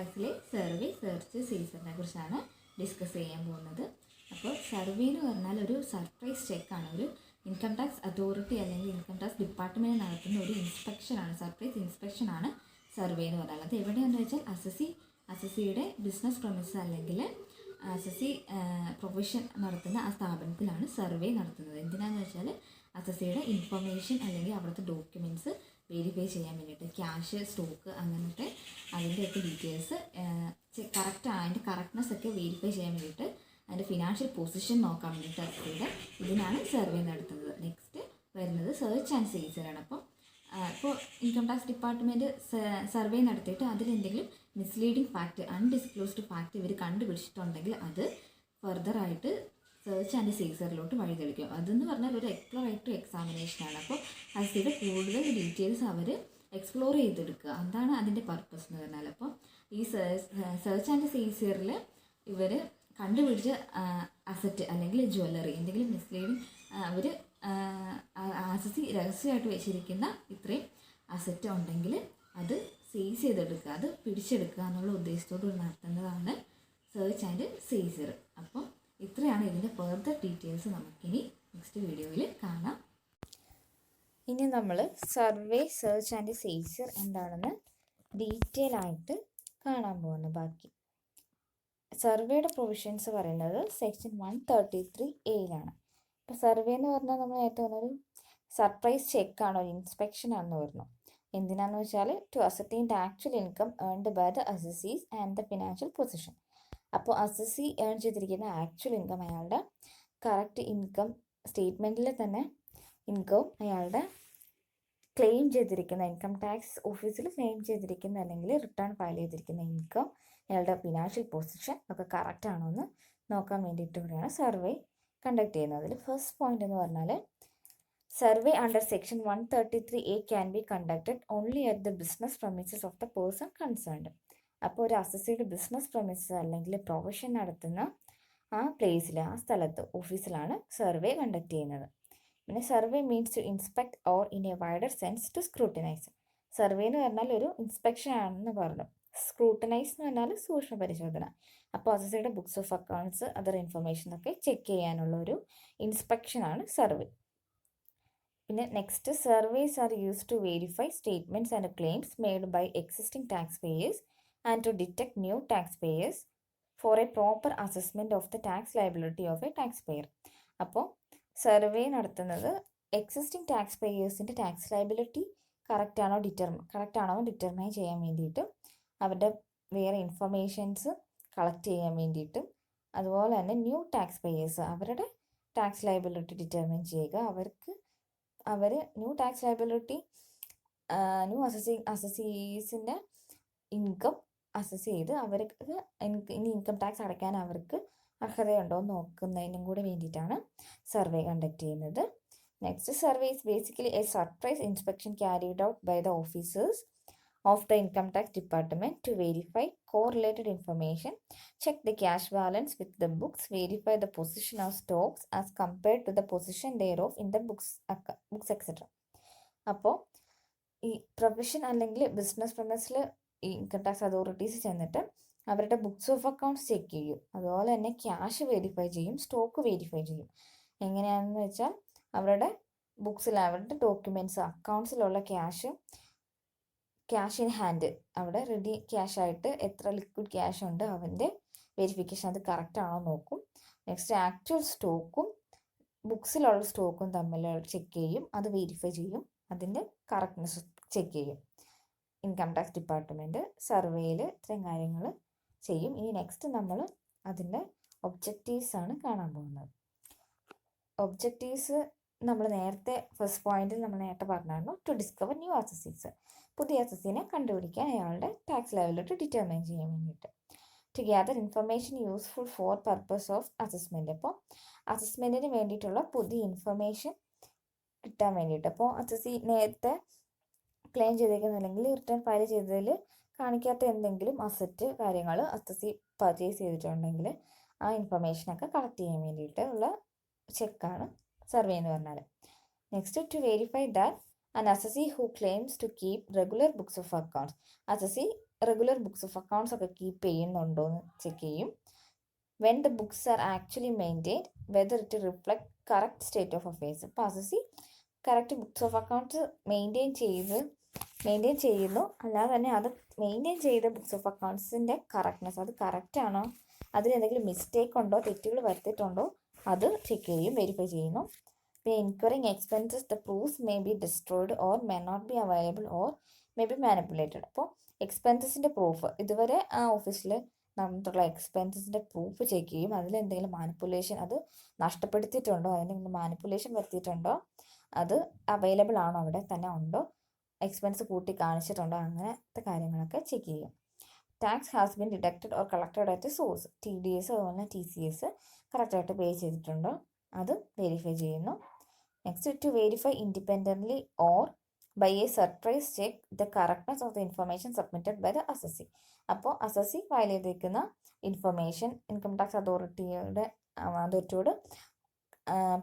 ടാക്സിലെ survey search സീസറിനെ കുറിച്ചാണ് discuss ചെയ്യാൻ പോകുന്നത്. അപ്പോൾ സർവേ എന്ന് പറഞ്ഞാൽ ഒരു സർപ്രൈസ് ചെക്കാണ്. ഒരു ഇൻകം ടാക്സ് അതോറിറ്റി അല്ലെങ്കിൽ ഇൻകം ടാക്സ് ഡിപ്പാർട്ട്മെൻറ്റ് നടത്തുന്ന ഒരു ഇൻസ്പെക്ഷനാണ്, സർപ്രൈസ് ഇൻസ്പെക്ഷനാണ് സർവേ എന്ന് പറഞ്ഞാൽ. അത് എവിടെയാണെന്ന് വെച്ചാൽ അസസിയുടെ ബിസിനസ് പ്രൊമിസ് അല്ലെങ്കിൽ അസസി പ്രൊഫഷൻ നടത്തുന്ന ആ സ്ഥാപനത്തിലാണ് സർവേ നടത്തുന്നത്. എന്തിനാണെന്ന് വെച്ചാൽ അസസിയുടെ ഇൻഫർമേഷൻ അല്ലെങ്കിൽ അവിടുത്തെ ഡോക്യുമെൻറ്റ്സ് വെരിഫൈ ചെയ്യാൻ വേണ്ടിയിട്ട്, ക്യാഷ്, സ്റ്റോക്ക്, അങ്ങനത്തെ അതിൻ്റെയൊക്കെ ഡീറ്റെയിൽസ് അതിൻ്റെ കറക്റ്റ്നെസ് ഒക്കെ വെരിഫൈ ചെയ്യാൻ വേണ്ടിയിട്ട്, അതിൻ്റെ ഫിനാൻഷ്യൽ പൊസിഷൻ നോക്കാൻ വേണ്ടിയിട്ട് അസസിയുടെ ഇതിനാണ് സർവേ നടത്തുന്നത്. നെക്സ്റ്റ് വരുന്നത് സെർച്ച് ആൻഡ് സീസറാണ്. ഇപ്പോൾ ഇൻകം ടാക്സ് ഡിപ്പാർട്ട്മെൻറ്റ് സർവേ നടത്തിയിട്ട് അതിലെന്തെങ്കിലും മിസ്ലീഡിങ് ഫാക്റ്റ്, അൺഡിസ്ക്ലോസ്ഡ് ഫാക്റ്റ് ഇവർ കണ്ടുപിടിച്ചിട്ടുണ്ടെങ്കിൽ അത് ഫർദറായിട്ട് സെർച്ച് ആൻഡ് സീസറിലോട്ട് വഴിതെളിക്കും. അതെന്ന് പറഞ്ഞാൽ ഒരു എക്സ്പ്ലോറേറ്ററി എക്സാമിനേഷനാണ്. അപ്പോൾ അതിൻ്റെ കൂടുതൽ ഡീറ്റെയിൽസ് അവർ എക്സ്പ്ലോർ ചെയ്തെടുക്കുക, അതാണ് അതിൻ്റെ പർപ്പസ് എന്ന് പറഞ്ഞാൽ. അപ്പോൾ ഈ സെർച്ച് ആൻഡ് സീസറിൽ ഇവർ കണ്ടുപിടിച്ച അസറ്റ് അല്ലെങ്കിൽ ജ്വല്ലറി, എന്തെങ്കിലും മിസ്ലീഡിങ്, അവർ അസസി രഹസ്യമായിട്ട് വെച്ചിരിക്കുന്ന ഇത്രയും അസറ്റ് ഉണ്ടെങ്കിൽ അത് സീസ് ചെയ്തെടുക്കുക, അത് പിടിച്ചെടുക്കുക എന്നുള്ള ഉദ്ദേശത്തോട് നടത്തുന്നതാണ് സെർച്ച് ആൻഡ് സീസർ. അപ്പം ഇത്രയാണ് ഇതിൻ്റെ ഫർദർ ഡീറ്റെയിൽസ് നമുക്കിനി നെക്സ്റ്റ് വീഡിയോയിൽ കാണാം. ഇനി നമ്മൾ സർവേ, സെർച്ച് ആൻഡ് സീസർ എന്താണെന്ന് ഡീറ്റെയിൽ ആയിട്ട് കാണാൻ പോകുന്നു. ബാക്കി സർവേയുടെ പ്രൊവിഷൻസ് പറയുന്നത് സെക്ഷൻ 133A ഇപ്പോൾ സർവേ എന്ന് പറഞ്ഞാൽ നമ്മൾ നേരത്തെ പറഞ്ഞൊരു സർപ്രൈസ് ചെക്കാണ്, ഒരു ഇൻസ്പെക്ഷൻ ആണെന്ന് പറഞ്ഞു. എന്തിനാന്ന് വെച്ചാൽ to ascertain the actual income earned by the assessees and the financial position. അപ്പോൾ അസസി ഏൺ ചെയ്തിരിക്കുന്ന ആക്ച്വൽ ഇൻകം, അയാളുടെ കറക്റ്റ് ഇൻകം സ്റ്റേറ്റ്മെൻറ്റിൽ തന്നെ ഇൻകം, അയാളുടെ ക്ലെയിം ചെയ്തിരിക്കുന്ന ഇൻകം ടാക്സ് ഓഫീസിൽ ക്ലെയിം ചെയ്തിരിക്കുന്ന അല്ലെങ്കിൽ റിട്ടേൺ ഫയൽ ചെയ്തിരിക്കുന്ന ഇൻകം, അയാളുടെ ഫിനാൻഷ്യൽ പൊസിഷൻ ഒക്കെ കറക്റ്റ് ആണോ എന്ന് നോക്കാൻ വേണ്ടിയിട്ട് കൂടിയാണ് സർവേ കണ്ടക്ട് ചെയ്യുന്നത്. അതിൽ ഫസ്റ്റ് പോയിന്റ് എന്ന് പറഞ്ഞാൽ survey under section 133A can be conducted only at the business premises of the person concerned. അപ്പോൾ ഒരു അസസിയുടെ ബിസിനസ് പ്രമിസസ് അല്ലെങ്കിൽ പ്രൊഫഷൻ നടത്തുന്ന ആ പ്ലേസിൽ, ആ സ്ഥലത്ത്, ഓഫീസിലാണ് സർവേ കണ്ടക്ട് ചെയ്യുന്നത്. പിന്നെ survey means to inspect or in a wider sense to scrutinise. Survey എന്ന് പറഞ്ഞാൽ ഒരു ഇൻസ്പെക്ഷൻ ആണെന്ന് പറഞ്ഞു. സ്ക്രൂട്ടനൈസ് എന്ന് പറഞ്ഞാൽ സൂക്ഷ്മ പരിശോധന. അപ്പോൾ അസസിയുടെ ബുക്സ് ഓഫ് അക്കൗണ്ട്സ്, അതർ ഇൻഫർമേഷനൊക്കെ ചെക്ക് ചെയ്യാനുള്ള ഒരു ഇൻസ്പെക്ഷനാണ് സർവേ. പിന്നെ next, surveys are used to verify statements and claims made by existing taxpayers and to detect new taxpayers for a proper assessment of the tax liability of a taxpayer. അപ്പോൾ survey നടത്തുന്നത് existing tax പേയേഴ്സിൻ്റെ tax liability correct ആണോ determine ചെയ്യാൻ വേണ്ടിയിട്ടും, അവരുടെ വേറെ informations collect ചെയ്യാൻ വേണ്ടിയിട്ടും, അതുപോലെ തന്നെ ന്യൂ ടാക്സ് പേയേഴ്സ് അവരുടെ ടാക്സ് ലയബിലിറ്റി ഡിറ്റർമൈൻ ചെയ്യുക. അവർ ന്യൂ ടാക്സ് ലയബിലിറ്റി, ന്യൂ അസസീസിൻ്റെ ഇൻകം അസസ് ചെയ്ത് അവർക്ക് ഇനി ഇൻകം ടാക്സ് അടയ്ക്കാൻ അവർക്ക് അർഹതയുണ്ടോ എന്ന് നോക്കുന്നതിനും കൂടെ വേണ്ടിയിട്ടാണ് സർവേ കണ്ടക്ട് ചെയ്യുന്നത്. Next, survey is basically a surprise inspection carried out by the officers of the income tax department to verify correlated information, check the cash balance with the books, verify the position of stocks as compared to the position thereof in the books etc. അപ്പോൾ ഈ profession അല്ലെങ്കിൽ business പ്രൊമിസിൽ income tax authorities ചെന്നിട്ട് അവരുടെ books of accounts check ചെയ്യും. അതുപോലെ തന്നെ cash verify ചെയ്യും, stock verify ചെയ്യും. എങ്ങനെയാണെന്ന് വെച്ചാൽ അവരുടെ ബുക്സിൽ, അവരുടെ ഡോക്യുമെൻറ്റ്സ്, അക്കൗണ്ട്സിലുള്ള ക്യാഷ് ഇൻ ഹാൻഡ്, അവിടെ റെഡി ക്യാഷ് ആയിട്ട് എത്ര ലിക്വിഡ് ക്യാഷ് ഉണ്ട്, അവൻ്റെ വെരിഫിക്കേഷൻ അത് കറക്റ്റ് ആണോ നോക്കും. നെക്സ്റ്റ്, ആക്ച്വൽ സ്റ്റോക്കും ബുക്സിലുള്ള സ്റ്റോക്കും തമ്മിൽ ചെക്ക് ചെയ്യും, അത് വെരിഫൈ ചെയ്യും, അതിൻ്റെ കറക്റ്റ്നെസ് ചെക്ക് ചെയ്യും. ഇൻകം ടാക്സ് ഡിപ്പാർട്ട്മെൻറ്റ് സർവേയിൽ ഇത്രയും കാര്യങ്ങൾ ചെയ്യും. ഇനി നെക്സ്റ്റ് നമ്മൾ അതിൻ്റെ ഒബ്ജക്റ്റീവ്സ് ആണ് കാണാൻ പോകുന്നത്. ഒബ്ജക്റ്റീവ്സ് നമ്മൾ നേരത്തെ ഫസ്റ്റ് പോയിന്റിൽ നമ്മൾ നേരത്തെ പറഞ്ഞായിരുന്നു, ടു ഡിസ്കവർ ന്യൂ അസസീസ്, പുതിയ അസസിനെ കണ്ടുപിടിക്കാൻ, അയാളുടെ ടാക്സ് ലയബിലിറ്റി ഡിറ്റർമൈൻ ചെയ്യാൻ വേണ്ടിയിട്ട്. To gather information useful for purpose of assessment, അപ്പോൾ അസസ്മെൻറ്റിന് വേണ്ടിയിട്ടുള്ള പുതിയ ഇൻഫർമേഷൻ കിട്ടാൻ വേണ്ടിയിട്ട്. അപ്പോൾ അസസി നേരത്തെ ക്ലെയിം ചെയ്തേക്കുന്ന അല്ലെങ്കിൽ റിട്ടേൺ ഫയൽ ചെയ്തതിൽ കാണിക്കാത്ത എന്തെങ്കിലും അസറ്റ് കാര്യങ്ങൾ അസസി പർച്ചേസ് ചെയ്തിട്ടുണ്ടെങ്കിൽ ആ ഇൻഫർമേഷനൊക്കെ കളക്ട് ചെയ്യാൻ വേണ്ടിയിട്ടുള്ള ചെക്കാണ് സർവേ എന്ന് പറഞ്ഞാൽ. Next, to verify that an assessee who claims to keep regular books of accounts. Assessee regular books of accounts ഒക്കെ കീപ്പ് ചെയ്യുന്നുണ്ടോ എന്ന് ചെക്ക് ചെയ്യും. When the books are actually maintained whether it reflect correct state of affairs. അപ്പോൾ assessee correct books of accounts maintain ചെയ്യുന്നു, അല്ലാതെ തന്നെ അത് maintain ചെയ്ത ബുക്സ് ഓഫ് അക്കൗണ്ട്സിൻ്റെ കറക്റ്റ്നെസ്, അത് കറക്റ്റ് ആണോ, അതിൽ എന്തെങ്കിലും മിസ്റ്റേക്ക് ഉണ്ടോ, തെറ്റുകൾ വരുത്തിയിട്ടുണ്ടോ, അത് ചെക്ക് ചെയ്യും, വെരിഫൈ ചെയ്യുന്നു. പിന്നെ inquiring expenses the proofs may be destroyed or may not be available or may be manipulated. അപ്പോൾ എക്സ്പെൻസസിൻ്റെ പ്രൂഫ്, ഇതുവരെ ആ ഓഫീസിൽ നടന്നിട്ടുള്ള എക്സ്പെൻസസിൻ്റെ പ്രൂഫ് ചെക്ക് ചെയ്യും. അതിലെന്തെങ്കിലും മാനിപ്പുലേഷൻ, അത് നഷ്ടപ്പെടുത്തിയിട്ടുണ്ടോ, അതിനെന്തെങ്കിലും മാനിപ്പുലേഷൻ വരുത്തിയിട്ടുണ്ടോ, അത് അവൈലബിൾ ആണോ, അവിടെ തന്നെ ഉണ്ടോ, എക്സ്പെൻസ് കൂട്ടി കാണിച്ചിട്ടുണ്ടോ, അങ്ങനത്തെ കാര്യങ്ങളൊക്കെ ചെക്ക് ചെയ്യും. Tax has been deducted or collected at source, TDS അതുപോലെ TCS കറക്റ്റായിട്ട് പേ ചെയ്തിട്ടുണ്ടോ, അത് വെരിഫൈ ചെയ്യുന്നു. Next, to verify independently or by a surprise check the correctness of the information submitted by the assessee. അപ്പോൾ assessee file ചെയ്തിരിക്കുന്ന information income tax അതോറിറ്റിയോട്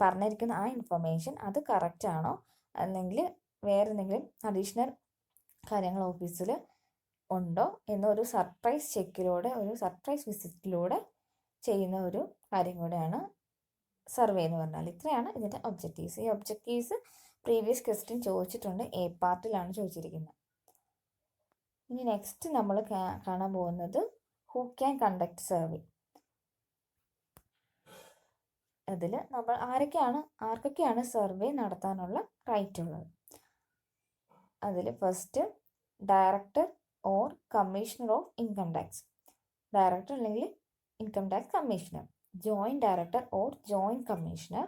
പറഞ്ഞിരിക്കുന്ന ആ ഇൻഫർമേഷൻ അത് കറക്റ്റ് ആണോ, അല്ലെങ്കിൽ വേറെ എന്തെങ്കിലും അഡീഷണൽ കാര്യങ്ങൾ ഓഫീസിൽ ഉണ്ടോ എന്നൊരു സർപ്രൈസ് ചെക്കിലൂടെ, ഒരു സർപ്രൈസ് വിസിറ്റിലൂടെ ചെയ്യുന്ന ഒരു കാര്യം കൂടെയാണ് സർവേ എന്ന് പറഞ്ഞാൽ. ഇത്രയാണ് ഇതിൻ്റെ ഒബ്ജക്റ്റീവ്സ്. ഈ ഒബ്ജക്റ്റീവ്സ് പ്രീവിയസ് ക്വസ്റ്റ്യൻ ചോദിച്ചിട്ടുണ്ട്, A പാർട്ടിലാണ് ചോദിച്ചിരിക്കുന്നത്. ഇനി നെക്സ്റ്റ് നമ്മൾ കാണാൻ പോകുന്നത് ഹൂ ക്യാൻ കണ്ടക്ട് സർവേ. അതിൽ നമ്മൾ ആർക്കൊക്കെയാണ് സർവേ നടത്താനുള്ള റൈറ്റ് ഉള്ളത്. അതിൽ first, director or commissioner of income tax. Director അല്ലെങ്കിൽ income tax commissioner. Joint director or joint commissioner.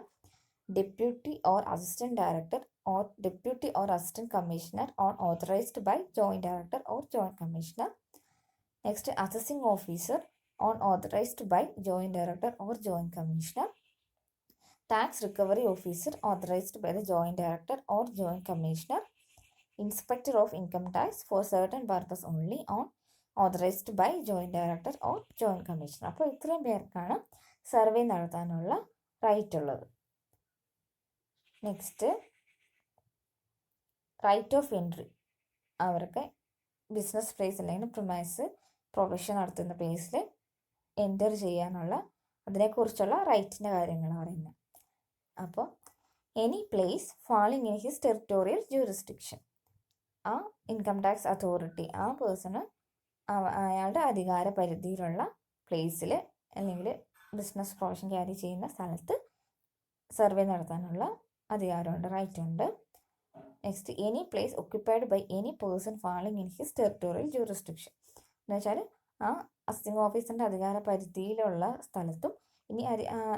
Deputy or assistant director or deputy or assistant commissioner or authorized by joint director or joint commissioner. Next, assessing officer or authorized by joint director or joint commissioner. Tax recovery officer authorized by the joint director or joint commissioner. Inspector of income tax for certain purpose only on authorized by joint director or joint commissioner. അപ്പോൾ ഇത്രയും പേർക്കാണ് survey നടത്താനുള്ള right ഉള്ളത്. Next, right of entry. അവർക്ക് business place അല്ലെങ്കിൽ profession നടത്തുന്ന പ്ലേസിൽ enter ചെയ്യാനുള്ള അതിനെക്കുറിച്ചുള്ള റൈറ്റിൻ്റെ കാര്യങ്ങളാണ് പറയുന്നത്. അപ്പോൾ any place falling in his territorial jurisdiction. ആ ഇൻകം ടാക്സ് അതോറിറ്റി, ആ പേഴ്സണ് അയാളുടെ അധികാര പരിധിയിലുള്ള പ്ലേസിൽ അല്ലെങ്കിൽ ബിസിനസ് പ്രൊഫഷൻ ക്യാരി ചെയ്യുന്ന സ്ഥലത്ത് സർവേ നടത്താനുള്ള അധികാരമുണ്ട്, റൈറ്റ് ഉണ്ട്. Next, any place occupied by any person falling in his territorial jurisdiction. എന്ന് വെച്ചാൽ ആ അസിസ്റ്റിംഗ് ഓഫീസറിൻ്റെ അധികാര പരിധിയിലുള്ള സ്ഥലത്തും, ഇനി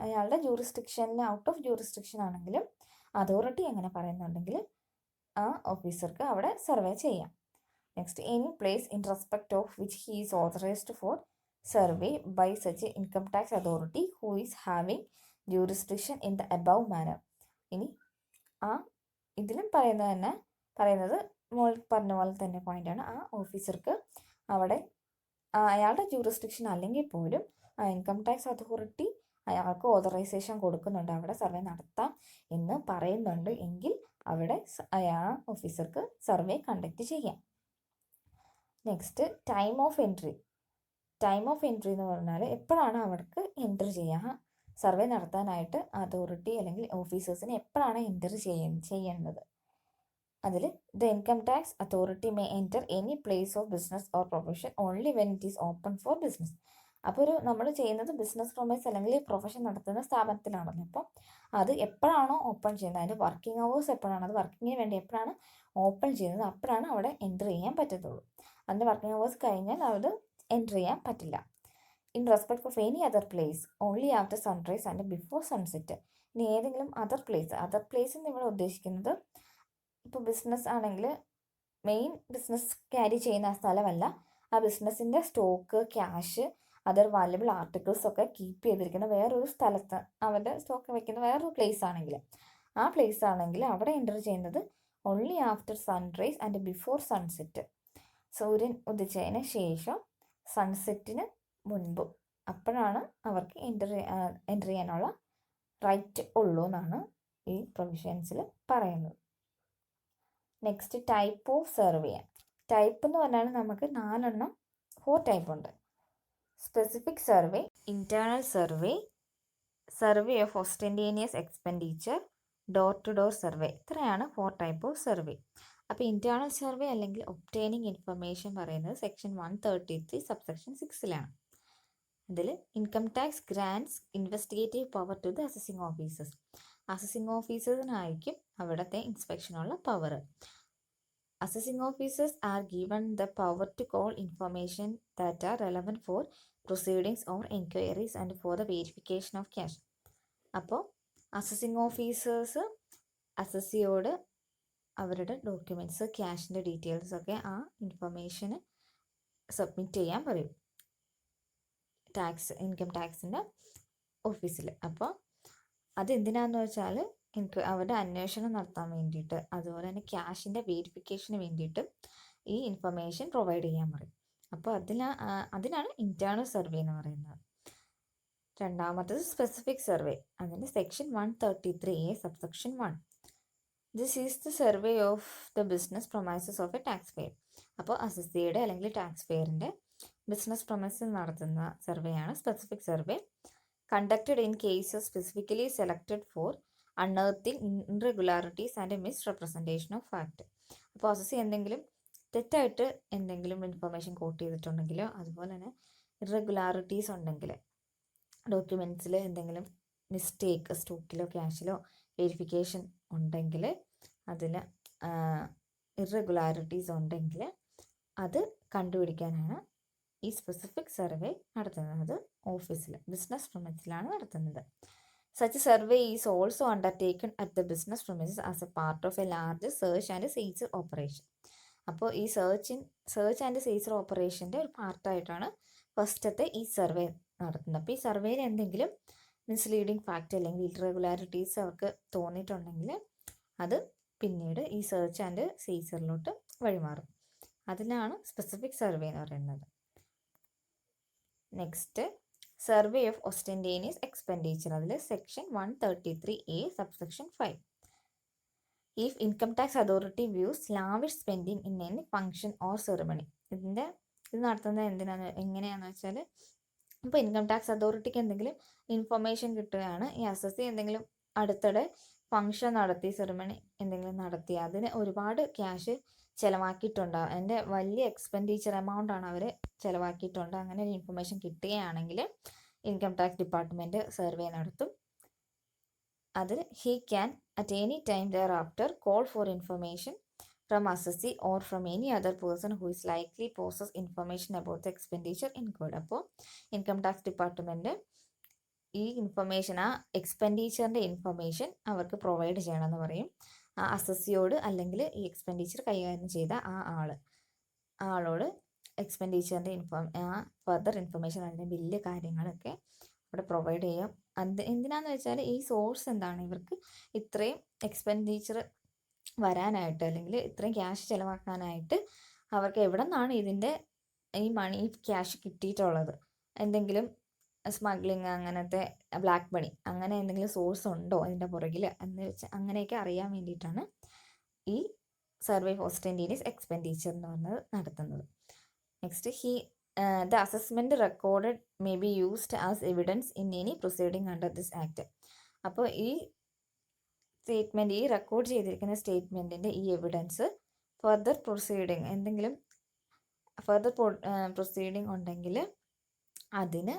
അയാളുടെ ജൂറിസ്ഡിക്ഷനിൽ ഔട്ട് ഓഫ് ജൂറിസ്ഡിക്ഷൻ ആണെങ്കിലും അതോറിറ്റി എങ്ങനെ പറയുന്നുണ്ടെങ്കിൽ ആ ഓഫീസർക്ക് അവിടെ സർവേ ചെയ്യാം. Next, any place in respect of which he is authorised for survey by such income tax authority who is having jurisdiction in the above manner. ഇനി ഇതിലും പറയുന്നത് പറഞ്ഞ പോലെ തന്നെ പോയിന്റാണ്. ആ ഓഫീസർക്ക് അവിടെ അയാളുടെ ജൂറിസ്ഡിക്ഷൻ അല്ലെങ്കിൽ പോലും ആ ഇൻകം ടാക്സ് അതോറിറ്റി അയാൾക്ക് ഓതറൈസേഷൻ കൊടുക്കുന്നുണ്ട്, അവിടെ സർവേ നടത്താം എന്ന് പറയുന്നുണ്ട് എങ്കിൽ അവിടെ അയാൾ ഓഫീസർക്ക് സർവേ കണ്ടക്ട് ചെയ്യാം. Next, time of entry. Time of entry എന്ന് പറഞ്ഞാൽ എപ്പോഴാണ് അവർക്ക് എൻട്രി ചെയ്യാം, സർവേ നടത്താനായിട്ട് അതോറിറ്റി അല്ലെങ്കിൽ ഓഫീസേഴ്സിന് എപ്പോഴാണ് എൻ്റർ ചെയ്യേണ്ടത്. അതിൽ the income tax authority may enter any place of business or profession only when it is open four business. അപ്പോൾ നമ്മൾ ചെയ്യുന്നത് ബിസിനസ് പ്രൊമൈസ് അല്ലെങ്കിൽ പ്രൊഫഷൻ നടത്തുന്ന സ്ഥാപനത്തിലാണല്ലോ. അപ്പം അത് എപ്പോഴാണോ ഓപ്പൺ ചെയ്യുന്നത്, അതിൻ്റെ വർക്കിംഗ് അവേഴ്സ് എപ്പോഴാണ്, അത് വർക്കിങ്ങിന് വേണ്ടി എപ്പോഴാണ് ഓപ്പൺ ചെയ്യുന്നത്, അപ്പോഴാണ് അവിടെ എൻ്റർ ചെയ്യാൻ പറ്റത്തുള്ളൂ. അതിൻ്റെ വർക്കിംഗ് അവേഴ്സ് കഴിഞ്ഞാൽ അത് എൻ്റർ ചെയ്യാൻ പറ്റില്ല. In respect of any other place only after sunrise and before sunset. ഇനി ഏതെങ്കിലും അതർ പ്ലേസ് എന്ന് ഇവിടെ ഉദ്ദേശിക്കുന്നത് ഇപ്പോൾ ബിസിനസ് ആണെങ്കിൽ മെയിൻ ബിസിനസ് ക്യാരി ചെയ്യുന്ന ആ സ്ഥലമല്ല, ആ ബിസിനസ്സിൻ്റെ stock, cash, other valuable articles ഒക്കെ കീപ്പ് ചെയ്തിരിക്കുന്ന വേറൊരു സ്ഥലത്ത്, അവരുടെ സ്റ്റോക്ക് വയ്ക്കുന്ന വേറൊരു പ്ലേസ് ആണെങ്കിൽ, ആ പ്ലേസ് ആണെങ്കിൽ അവിടെ എൻ്റർ ചെയ്യുന്നത് only after sunrise and before sunset. സൂര്യൻ ഉദിച്ചതിന് ശേഷം സൺസെറ്റിന് മുൻപ്, അപ്പോഴാണ് അവർക്ക് എൻ്റർ ചെയ്യാനുള്ള റൈറ്റ് ഉള്ളൂ എന്നാണ് ഈ പ്രൊവിഷൻസിൽ പറയുന്നത്. Next, type of survey. Type എന്ന് പറഞ്ഞാൽ നമുക്ക് 4 4 ടൈപ്പ് ഉണ്ട്. Specific survey, internal survey, survey of ostentatious expenditure, door to door survey. ഇത്രയാണ് 4 ടൈപ്പ് ഓഫ് സർവേ. അപ്പോൾ ഇന്റേണൽ സർവേ അല്ലെങ്കിൽ ഒബ്റ്റെയിനിങ് ഇൻഫർമേഷൻ പറയുന്നത് സെക്ഷൻ 133 സബ്സെക്ഷൻ 6ലാണ്. അതിൽ income tax grants investigative power to the assessing officers. Assessing ഓഫീസേഴ്സിനായിരിക്കും അവിടുത്തെ ഇൻസ്പെക്ഷനുള്ള power. Assessing officers are given the power to call information that R relevant for proceedings or enquiries and for the verification of cash. അപ്പോൾ assessing officers അസസിയോട് അവരുടെ documents, ക്യാഷിൻ്റെ ഡീറ്റെയിൽസൊക്കെ ആ ഇൻഫർമേഷന് submit ചെയ്യാൻ പറയും ഇൻകം ടാക്സിൻ്റെ ഓഫീസിൽ. അപ്പോൾ അതെന്തിനാന്ന് വെച്ചാൽ അവരുടെ അന്വേഷണം നടത്താൻ വേണ്ടിയിട്ട്, അതുപോലെ തന്നെ ക്യാഷിൻ്റെ വെരിഫിക്കേഷന് വേണ്ടിയിട്ട് ഈ ഇൻഫർമേഷൻ പ്രൊവൈഡ് ചെയ്യാൻ പറയും. അപ്പോൾ അതിനാണ് ഇന്റേണൽ സർവേ എന്ന് പറയുന്നത്. രണ്ടാമത്തത് സ്പെസിഫിക് സർവേ. അതിൻ്റെ section 133A subsection 1. This is the survey of the business premises of a taxpayer. അപ്പോൾ അസസിയുടെ അല്ലെങ്കിൽ ടാക്സ് പെയറിൻ്റെ ബിസിനസ് പ്രൊമൈസസ് നടത്തുന്ന സർവേയാണ് specific survey. Conducted in cases specifically selected for unearthing irregularities and misrepresentation of fact. അപ്പോൾ assessee എന്തെങ്കിലും തെറ്റായിട്ട് എന്തെങ്കിലും ഇൻഫർമേഷൻ കോട്ട് ചെയ്തിട്ടുണ്ടെങ്കിലോ, അതുപോലെ തന്നെ ഇറഗുലാരിറ്റീസ് ഉണ്ടെങ്കിൽ, ഡോക്യുമെൻറ്റ്സിൽ എന്തെങ്കിലും മിസ്റ്റേക്ക് സ്റ്റോക്കിലോ ക്യാഷിലോ വെരിഫിക്കേഷൻ ഉണ്ടെങ്കിൽ, അതിൽ ഇറഗുലാരിറ്റീസ് ഉണ്ടെങ്കിൽ അത് കണ്ടുപിടിക്കാനാണ് ഈ സ്പെസിഫിക് സർവേ നടത്തുന്നത്. അത് ഓഫീസിൽ ബിസിനസ് പ്രൊമൈസിലാണ് നടത്തുന്നത്. Such survey is also undertaken at the business premises as a part of a large search and seizure operation. അപ്പോൾ ഈ സെർച്ച് ആൻഡ് സീസർ ഓപ്പറേഷൻ്റെ ഒരു പാർട്ടായിട്ടാണ് ഫസ്റ്റത്തെ ഈ സർവേ നടത്തുന്നത്. അപ്പോൾ ഈ സർവേയിൽ എന്തെങ്കിലും മിസ്ലീഡിങ് ഫാക്റ്റ് അല്ലെങ്കിൽ ഇറഗുലാരിറ്റീസ് അവർക്ക് തോന്നിയിട്ടുണ്ടെങ്കിൽ അത് പിന്നീട് ഈ സെർച്ച് ആൻഡ് സീസറിലോട്ട് വഴിമാറും. അതിനാണ് സ്പെസിഫിക് സർവേ എന്ന് പറയുന്നത്. Next, survey of ostentatious expenditure. അതിൽ section 133A subsection 5. If income tax authority views lavish spending in any function or ceremony. ഇത് നടത്തുന്നത് എങ്ങനെയാണെന്ന് വെച്ചാൽ, ഇപ്പോൾ ഇൻകം ടാക്സ് അതോറിറ്റിക്ക് എന്തെങ്കിലും ഇൻഫർമേഷൻ കിട്ടുകയാണ്, ഈ അസസി എന്തെങ്കിലും അടുത്തിടെ ഫംഗ്ഷൻ നടത്തി, സെറിമണി എന്തെങ്കിലും നടത്തി, അതിന് ഒരുപാട് ക്യാഷ് ചിലവാക്കിയിട്ടുണ്ട്, അതിൻ്റെ വലിയ എക്സ്പെൻഡിച്ചർ എമൗണ്ട് ആണ് അവർ ചിലവാക്കിയിട്ടുണ്ട്, അങ്ങനെ ഒരു ഇൻഫർമേഷൻ കിട്ടുകയാണെങ്കിൽ ഇൻകം ടാക്സ് ഡിപ്പാർട്ട്മെൻറ്റ് സർവേ നടത്തും. അതിൽ he can at any time thereafter call for information from assessee or from any other person who is likely possess information about the expenditure include. അപ്പോൾ income tax department ഈ information, ആ എക്സ്പെൻഡിച്ചറിൻ്റെ information അവർക്ക് provide ചെയ്യണമെന്ന് പറയും. ആ അസസിയോട് അല്ലെങ്കിൽ ഈ എക്സ്പെൻഡിച്ചർ കൈകാര്യം ചെയ്ത ആളോട് എക്സ്പെൻഡിച്ചറിൻ്റെ ഫർദർ ഇൻഫർമേഷൻ, അതിൻ്റെ ബില്ല് കാര്യങ്ങളൊക്കെ അവിടെ പ്രൊവൈഡ് ചെയ്യാം. എന്തിനാന്ന് വെച്ചാൽ ഈ സോഴ്സ് എന്താണ്, ഇവർക്ക് ഇത്രയും എക്സ്പെൻഡിച്ചർ വരാനായിട്ട് അല്ലെങ്കിൽ ഇത്രയും ക്യാഷ് ചിലവാക്കാനായിട്ട് അവർക്ക് എവിടെ നിന്നാണ് ഈ ക്യാഷ് കിട്ടിയിട്ടുള്ളത്, എന്തെങ്കിലും സ്മഗ്ലിങ്, അങ്ങനത്തെ ബ്ലാക്ക് മണി, അങ്ങനെ എന്തെങ്കിലും സോഴ്സ് ഉണ്ടോ അതിൻ്റെ പുറകിൽ എന്ന് വെച്ചാൽ അങ്ങനെയൊക്കെ അറിയാൻ വേണ്ടിയിട്ടാണ് ഈ സർവേ ഓഫ് ഒസ്റ്റന്റേനിയസ് എക്സ്പെൻഡിച്ചർ എന്ന് പറഞ്ഞത് നടത്തുന്നത്. Next, the assessment recorded may be used as evidence in any proceeding under this act. അപ്പോൾ ഈ സ്റ്റേറ്റ്മെൻറ്റ്, ഈ റെക്കോർഡ് ചെയ്തിരിക്കുന്ന സ്റ്റേറ്റ്മെൻറ്റിൻ്റെ ഈ എവിഡൻസ് ഫർദർ പ്രൊസീഡിങ്, എന്തെങ്കിലും ഫർദർ പ്രൊസീഡിങ് ഉണ്ടെങ്കിൽ അതിന്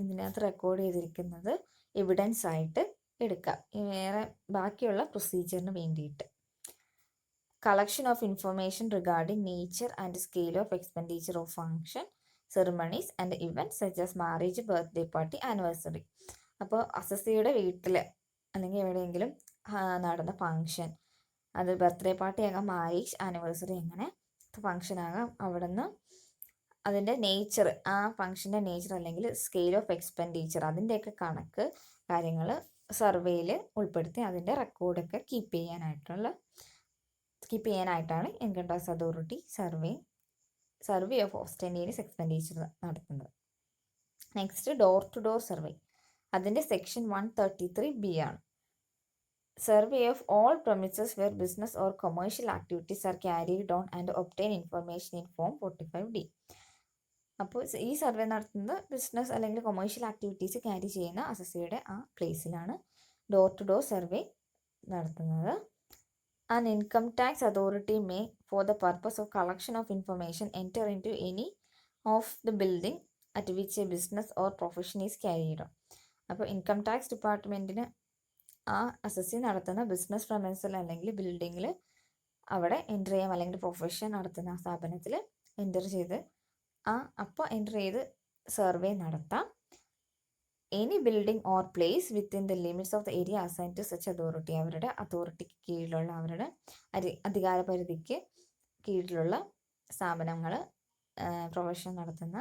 ഇതിനകത്ത് റെക്കോർഡ് ചെയ്തിരിക്കുന്നത് എവിഡൻസ് ആയിട്ട് എടുക്കാം, വേറെ ബാക്കിയുള്ള പ്രൊസീജിയറിന് വേണ്ടിയിട്ട്. Collection of information regarding nature and scale of expenditure of function, ceremonies and events such as marriage, birthday party, anniversary. അപ്പോൾ അസസിയുടെ വീട്ടിൽ അല്ലെങ്കിൽ എവിടെയെങ്കിലും നടന്ന ഫംഗ്ഷൻ, അത് ബർത്ത്ഡേ പാർട്ടി ആകാം, മാരേജ്, ആനിവേഴ്സറി, അങ്ങനെ ഫംഗ്ഷൻ ആകാം, അവിടെ നിന്ന് അതിൻ്റെ നേച്ചർ, ആ ഫംഗ്ഷൻ്റെ നേച്ചർ അല്ലെങ്കിൽ സ്കെയിൽ ഓഫ് എക്സ്പെൻഡിച്ചർ, അതിൻ്റെയൊക്കെ കണക്ക് കാര്യങ്ങൾ സർവേയിൽ ഉൾപ്പെടുത്തി അതിൻ്റെ റെക്കോർഡൊക്കെ കീപ്പ് ചെയ്യാനായിട്ടാണ് income tax authority survey of ostentatious expenditure നടത്തുന്നത്. Next, door to door survey. അതിൻ്റെ സെക്ഷൻ 133B ആണ്. Survey of all premises where business or commercial activities are carried on and obtain information in form 45D. അപ്പോൾ ഈ survey നടത്തുന്നത് business അല്ലെങ്കിൽ commercial activities carry ചെയ്യുന്ന അസസിയുടെ ആ പ്ലേസിലാണ് door to door survey നടത്തുന്നത്. An income tax authority may, for the purpose of collection of information, enter into any of the building at which a business or profession is carried on. അപ്പോൾ income tax ഡിപ്പാർട്ട്മെൻറ്റിന് ആ assessee നടത്തുന്ന business പ്രമൻസിൽ അല്ലെങ്കിൽ ബിൽഡിങ്ങിൽ അവിടെ enter ചെയ്യാം, അല്ലെങ്കിൽ profession നടത്തുന്ന ആ സ്ഥാപനത്തിൽ എൻ്റർ ചെയ്ത് എൻ്റർ ചെയ്ത് സർവേ നടത്താം. Any building or place within the limits of the area assign to such authority. അവരുടെ അതോറിറ്റിക്ക് കീഴിലുള്ള, അവരുടെ അധികാര പരിധിക്ക് കീഴിലുള്ള സ്ഥാപനങ്ങൾ, പ്രൊഫഷൻ നടത്തുന്ന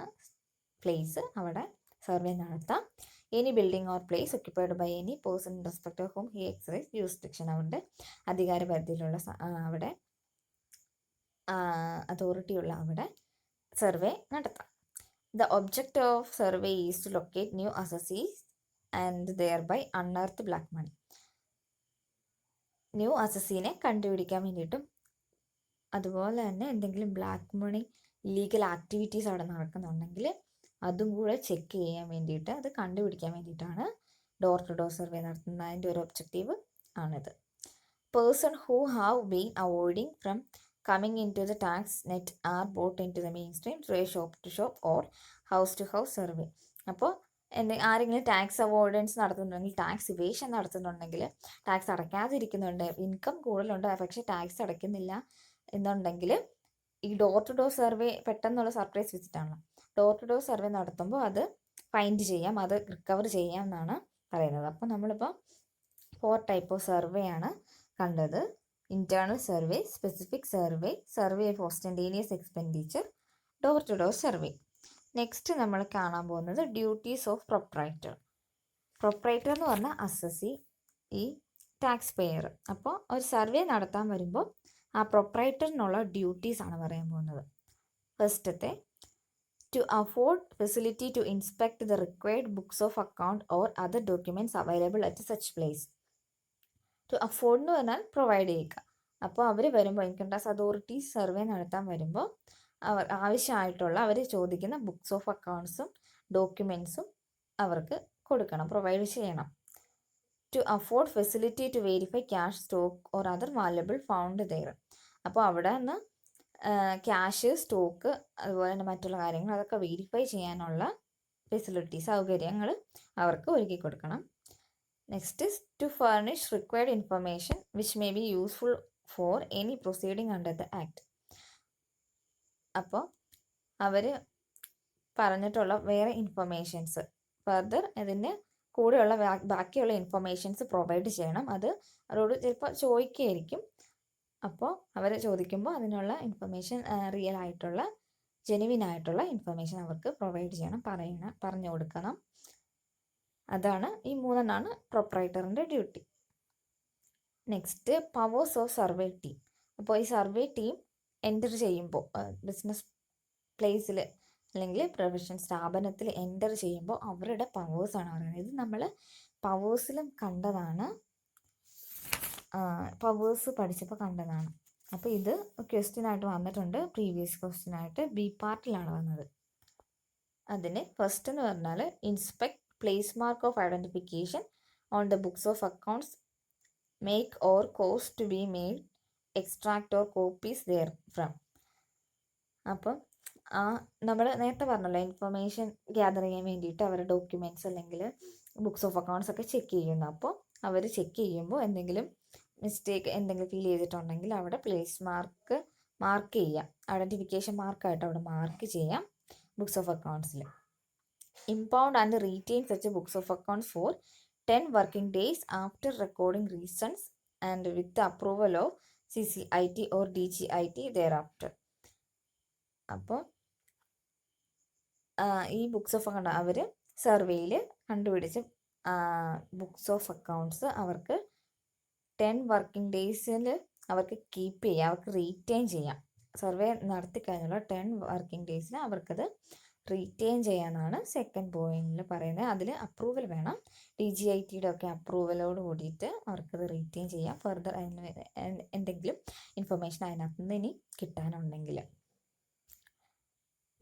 പ്ലേസ് അവിടെ സർവേ നടത്താം. Any building or place occupied by any person in respect of whom he exercise jurisdiction. അവരുടെ അധികാര പരിധിയിലുള്ള അവിടെ അതോറിറ്റിയുള്ള അവിടെ സർവേ നടത്താം. The object of survey is to locate new assessees and thereby unearth black money. New അസസീനെ കണ്ടുപിടിക്കാൻ വേണ്ടിയിട്ടും അതുപോലെ തന്നെ എന്തെങ്കിലും ബ്ലാക്ക് മണി ഇല്ലീഗൽ ആക്ടിവിറ്റീസ് അവിടെ നടക്കുന്നുണ്ടെങ്കിൽ അതും കൂടെ ചെക്ക് ചെയ്യാൻ വേണ്ടിയിട്ട്, അത് കണ്ടുപിടിക്കാൻ വേണ്ടിയിട്ടാണ് ഡോർ ടു ഡോർ സർവേ നടത്തുന്നത്. അതിൻ്റെ ഒരു ഒബ്ജക്റ്റീവ് ആണിത്. Person who have been avoiding from coming into the tax net are brought into the mainstream through a shop to shop or house to house survey. അപ്പോൾ ആരെങ്കിലും tax avoidance നടത്തുന്നുണ്ടെങ്കിൽ, tax evasion നടത്തുന്നുണ്ടെങ്കിൽ, tax അടയ്ക്കാതിരിക്കുന്നുണ്ട്, income കൂടുതലുണ്ട് പക്ഷേ tax അടയ്ക്കുന്നില്ല എന്നുണ്ടെങ്കിൽ, ഈ ഡോർ ടു ഡോർ സർവേ പെട്ടെന്നുള്ള സർപ്രൈസ് വിസിറ്റാണല്ലോ, ഡോർ ടു ഡോർ സർവേ നടത്തുമ്പോൾ അത് ഫൈൻഡ് ചെയ്യാം, അത് റിക്കവർ ചെയ്യാം എന്നാണ് പറയുന്നത്. അപ്പോൾ നമ്മളിപ്പോൾ 4 ടൈപ്പ് ഓഫ് സർവേ ആണ് കണ്ടത്. Internal survey, specific survey, survey of ostentatious expenditure, door to door survey. Next നമ്മൾ കാണാൻ പോകുന്നത് ഡ്യൂട്ടീസ് ഓഫ് പ്രൊപ്രൈറ്റർ. പ്രൊപ്രൈറ്റർ എന്ന് പറഞ്ഞാൽ അസസി, ഈ ടാക്സ് പെയർ. അപ്പോൾ ഒരു സർവേ നടത്താൻ വരുമ്പോൾ ആ പ്രൊപ്രൈറ്ററിനുള്ള ഡ്യൂട്ടീസ് ആണ് പറയാൻ പോകുന്നത്. ഫസ്റ്റത്തെ, to afford facility to inspect the required books of account or other documents available at such place. To afford എന്ന് പറഞ്ഞാൽ പ്രൊവൈഡ് ചെയ്യുക. അപ്പോൾ അവർ വരുമ്പോൾ, ഇൻകം ടാക്സ് അതോറിറ്റീസ് സർവേ നടത്താൻ വരുമ്പോൾ ആവശ്യമായിട്ടുള്ള അവർ ചോദിക്കുന്ന ബുക്സ് ഓഫ് അക്കൗണ്ട്സും ഡോക്യുമെൻറ്റ്സും അവർക്ക് കൊടുക്കണം, പ്രൊവൈഡ് ചെയ്യണം. To afford facility to verify cash, stock or other valuable found there. അപ്പോൾ അവിടെ നിന്ന് ക്യാഷ്, സ്റ്റോക്ക്, അതുപോലെ തന്നെ മറ്റുള്ള കാര്യങ്ങൾ അതൊക്കെ വെരിഫൈ ചെയ്യാനുള്ള ഫെസിലിറ്റി, സൗകര്യങ്ങൾ അവർക്ക് ഒരുക്കി കൊടുക്കണം. Next is to furnish required information which may be useful for any proceeding under the act. അപ്പോൾ അവർ പറഞ്ഞിട്ടുള്ള വേറെ ഇൻഫർമേഷൻസ് ഫർദർ അതിന് കൂടെയുള്ള ബാക്കിയുള്ള ഇൻഫർമേഷൻസ് പ്രൊവൈഡ് ചെയ്യണം. അത് അവരോട് ചിലപ്പോൾ ചോദിക്കുകയായിരിക്കും. അപ്പോൾ അവർ ചോദിക്കുമ്പോൾ അതിനുള്ള ഇൻഫർമേഷൻ, റിയൽ ആയിട്ടുള്ള ജെനുവിൻ ആയിട്ടുള്ള ഇൻഫർമേഷൻ അവർക്ക് പ്രൊവൈഡ് ചെയ്യണം, പറഞ്ഞു കൊടുക്കണം. അതാണ് ഈ 3 പ്രൊപ്രൈറ്ററിൻ്റെ duty. Next, powers of survey team. അപ്പോൾ ഈ സർവേ ടീം എൻ്റർ ചെയ്യുമ്പോൾ, ബിസിനസ് പ്ലേസിൽ അല്ലെങ്കിൽ പ്രൊഫഷൻ സ്ഥാപനത്തിൽ എൻ്റർ ചെയ്യുമ്പോൾ അവരുടെ പവേഴ്സാണ് പറയുന്നത്. ഇത് നമ്മൾ പവേഴ്സിലും കണ്ടതാണ്, പവേഴ്സ് പഠിച്ചപ്പോൾ കണ്ടതാണ്. അപ്പോൾ ഇത് ക്വസ്റ്റ്യനായിട്ട് വന്നിട്ടുണ്ട്, പ്രീവിയസ് ക്വസ്റ്റ്യനായിട്ട് ബി പാർട്ടിലാണ് വന്നത്. അതിന് ഫസ്റ്റ് എന്ന് പറഞ്ഞാൽ inspect place mark of identification on the books of accounts, make or cause to be made, extract or copies therefrom. അപ്പം നമ്മൾ നേരത്തെ പറഞ്ഞല്ലോ, ഇൻഫർമേഷൻ ഗ്യാദർ ചെയ്യാൻ വേണ്ടിയിട്ട് അവരുടെ ഡോക്യുമെൻറ്റ്സ് അല്ലെങ്കിൽ ബുക്സ് ഓഫ് അക്കൗണ്ട്സ് ഒക്കെ ചെക്ക് ചെയ്യുന്നു. അപ്പോൾ അവർ ചെക്ക് ചെയ്യുമ്പോൾ എന്തെങ്കിലും മിസ്റ്റേക്ക് എന്തെങ്കിലും ഫീൽ ചെയ്തിട്ടുണ്ടെങ്കിൽ അവിടെ പ്ലേസ് മാർക്ക് ചെയ്യാം, ഐഡൻറ്റിഫിക്കേഷൻ മാർക്കായിട്ട് അവിടെ മാർക്ക് ചെയ്യാം ബുക്സ് ഓഫ് അക്കൗണ്ട്സിൽ. Impound and retain such books of accounts for 10 working days after recording reasons and with the approval of CCIT or DGIT thereafter. അപ്പോൾ ഈ ബുക്സ് ഓഫ് അക്കൗണ്ട് അവർ സർവേയിൽ കണ്ടുപിടിച്ച് books of accounts അവർക്ക് 10 working ഡേയ്സിൽ അവർക്ക് keep ചെയ്യാം, അവർക്ക് റീറ്റെയിൻ ചെയ്യാം. സർവേ നടത്തി കഴിഞ്ഞുള്ള 10 വർക്കിംഗ് ഡേയ്സിൽ അവർക്കത് റീറ്റെയിൻ ചെയ്യാനാണ് സെക്കൻഡ് പോയിന്റിൽ പറയുന്നത്. അതിൽ അപ്രൂവൽ വേണം, DGITയുടെ ഒക്കെ അപ്രൂവലോട് കൂടിയിട്ട് അവർക്കത് റീറ്റെയിൻ ചെയ്യാം. ഫർദർ എന്തെങ്കിലും ഇൻഫർമേഷൻ അതിനകത്ത് നിന്ന് ഇനി കിട്ടാനുണ്ടെങ്കിൽ.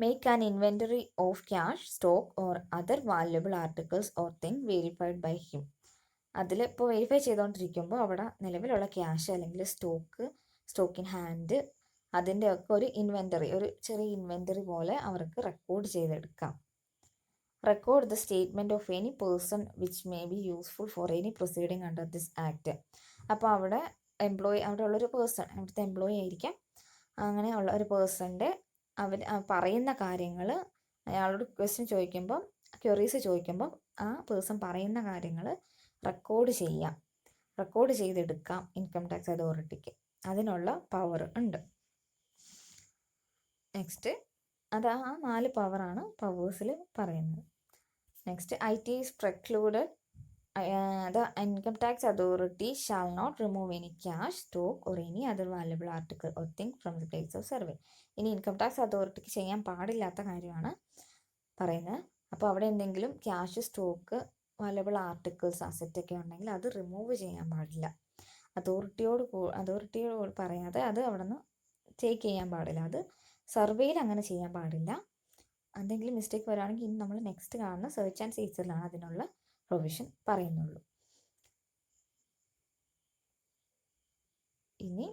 Make an inventory of cash, stock or other valuable articles or thing verified by him. അതിൽ ഇപ്പോൾ വെരിഫൈ ചെയ്തുകൊണ്ടിരിക്കുമ്പോൾ അവിടെ നിലവിലുള്ള ക്യാഷ് അല്ലെങ്കിൽ സ്റ്റോക്ക് ഇൻ ഹാൻഡ്, അതിൻ്റെ ഒക്കെ ഒരു ഇൻവെൻറ്ററി, ഒരു ചെറിയ ഇൻവെൻറ്ററി പോലെ അവർക്ക് റെക്കോർഡ് ചെയ്തെടുക്കാം. Record the statement of any person which may be useful for any proceeding under this act. അപ്പോൾ അവിടെ അവിടെ ഉള്ളൊരു പേഴ്സൺ, അവിടുത്തെ എംപ്ലോയി ആയിരിക്കാം, അങ്ങനെ ഉള്ള ഒരു പേഴ്സൻ്റെ അവർ പറയുന്ന കാര്യങ്ങൾ അയാളോട് ക്വറീസ് ചോദിക്കുമ്പം ആ പേഴ്സൺ പറയുന്ന കാര്യങ്ങൾ റെക്കോർഡ് ചെയ്തെടുക്കാം ഇൻകം ടാക്സ് അതോറിറ്റിക്ക്. അതിനുള്ള പവർ ഉണ്ട്. നെക്സ്റ്റ് അത് ആ 4 പവറാണ് പവേഴ്സിൽ പറയുന്നത്. Next, IT is precluded. The income tax authority shall not remove any cash, stock or any other valuable article or thing from the place of survey. ഇനി ഇൻകം ടാക്സ് അതോറിറ്റിക്ക് ചെയ്യാൻ പാടില്ലാത്ത കാര്യമാണ് പറയുന്നത്. അപ്പോൾ അവിടെ എന്തെങ്കിലും ക്യാഷ്, സ്റ്റോക്ക്, വാല്യുബിൾ ആർട്ടിക്കിൾസ്, അസറ്റൊക്കെ ഉണ്ടെങ്കിൽ അത് റിമൂവ് ചെയ്യാൻ പാടില്ല. അതോറിറ്റിയോട് പറയാതെ അത് അവിടെ നിന്ന് ടേക്ക് ചെയ്യാൻ പാടില്ല. അത് സർവേയിൽ അങ്ങനെ ചെയ്യാൻ പാടില്ല. എന്തെങ്കിലും മിസ്റ്റേക്ക് വരികയാണെങ്കിൽ ഇനി നമ്മൾ നെക്സ്റ്റ് കാണുന്ന സെർച്ച് ആൻഡ് സീസറിലാണ് അതിനുള്ള പ്രൊവിഷൻ പറയുന്നുള്ളൂ. ഇനി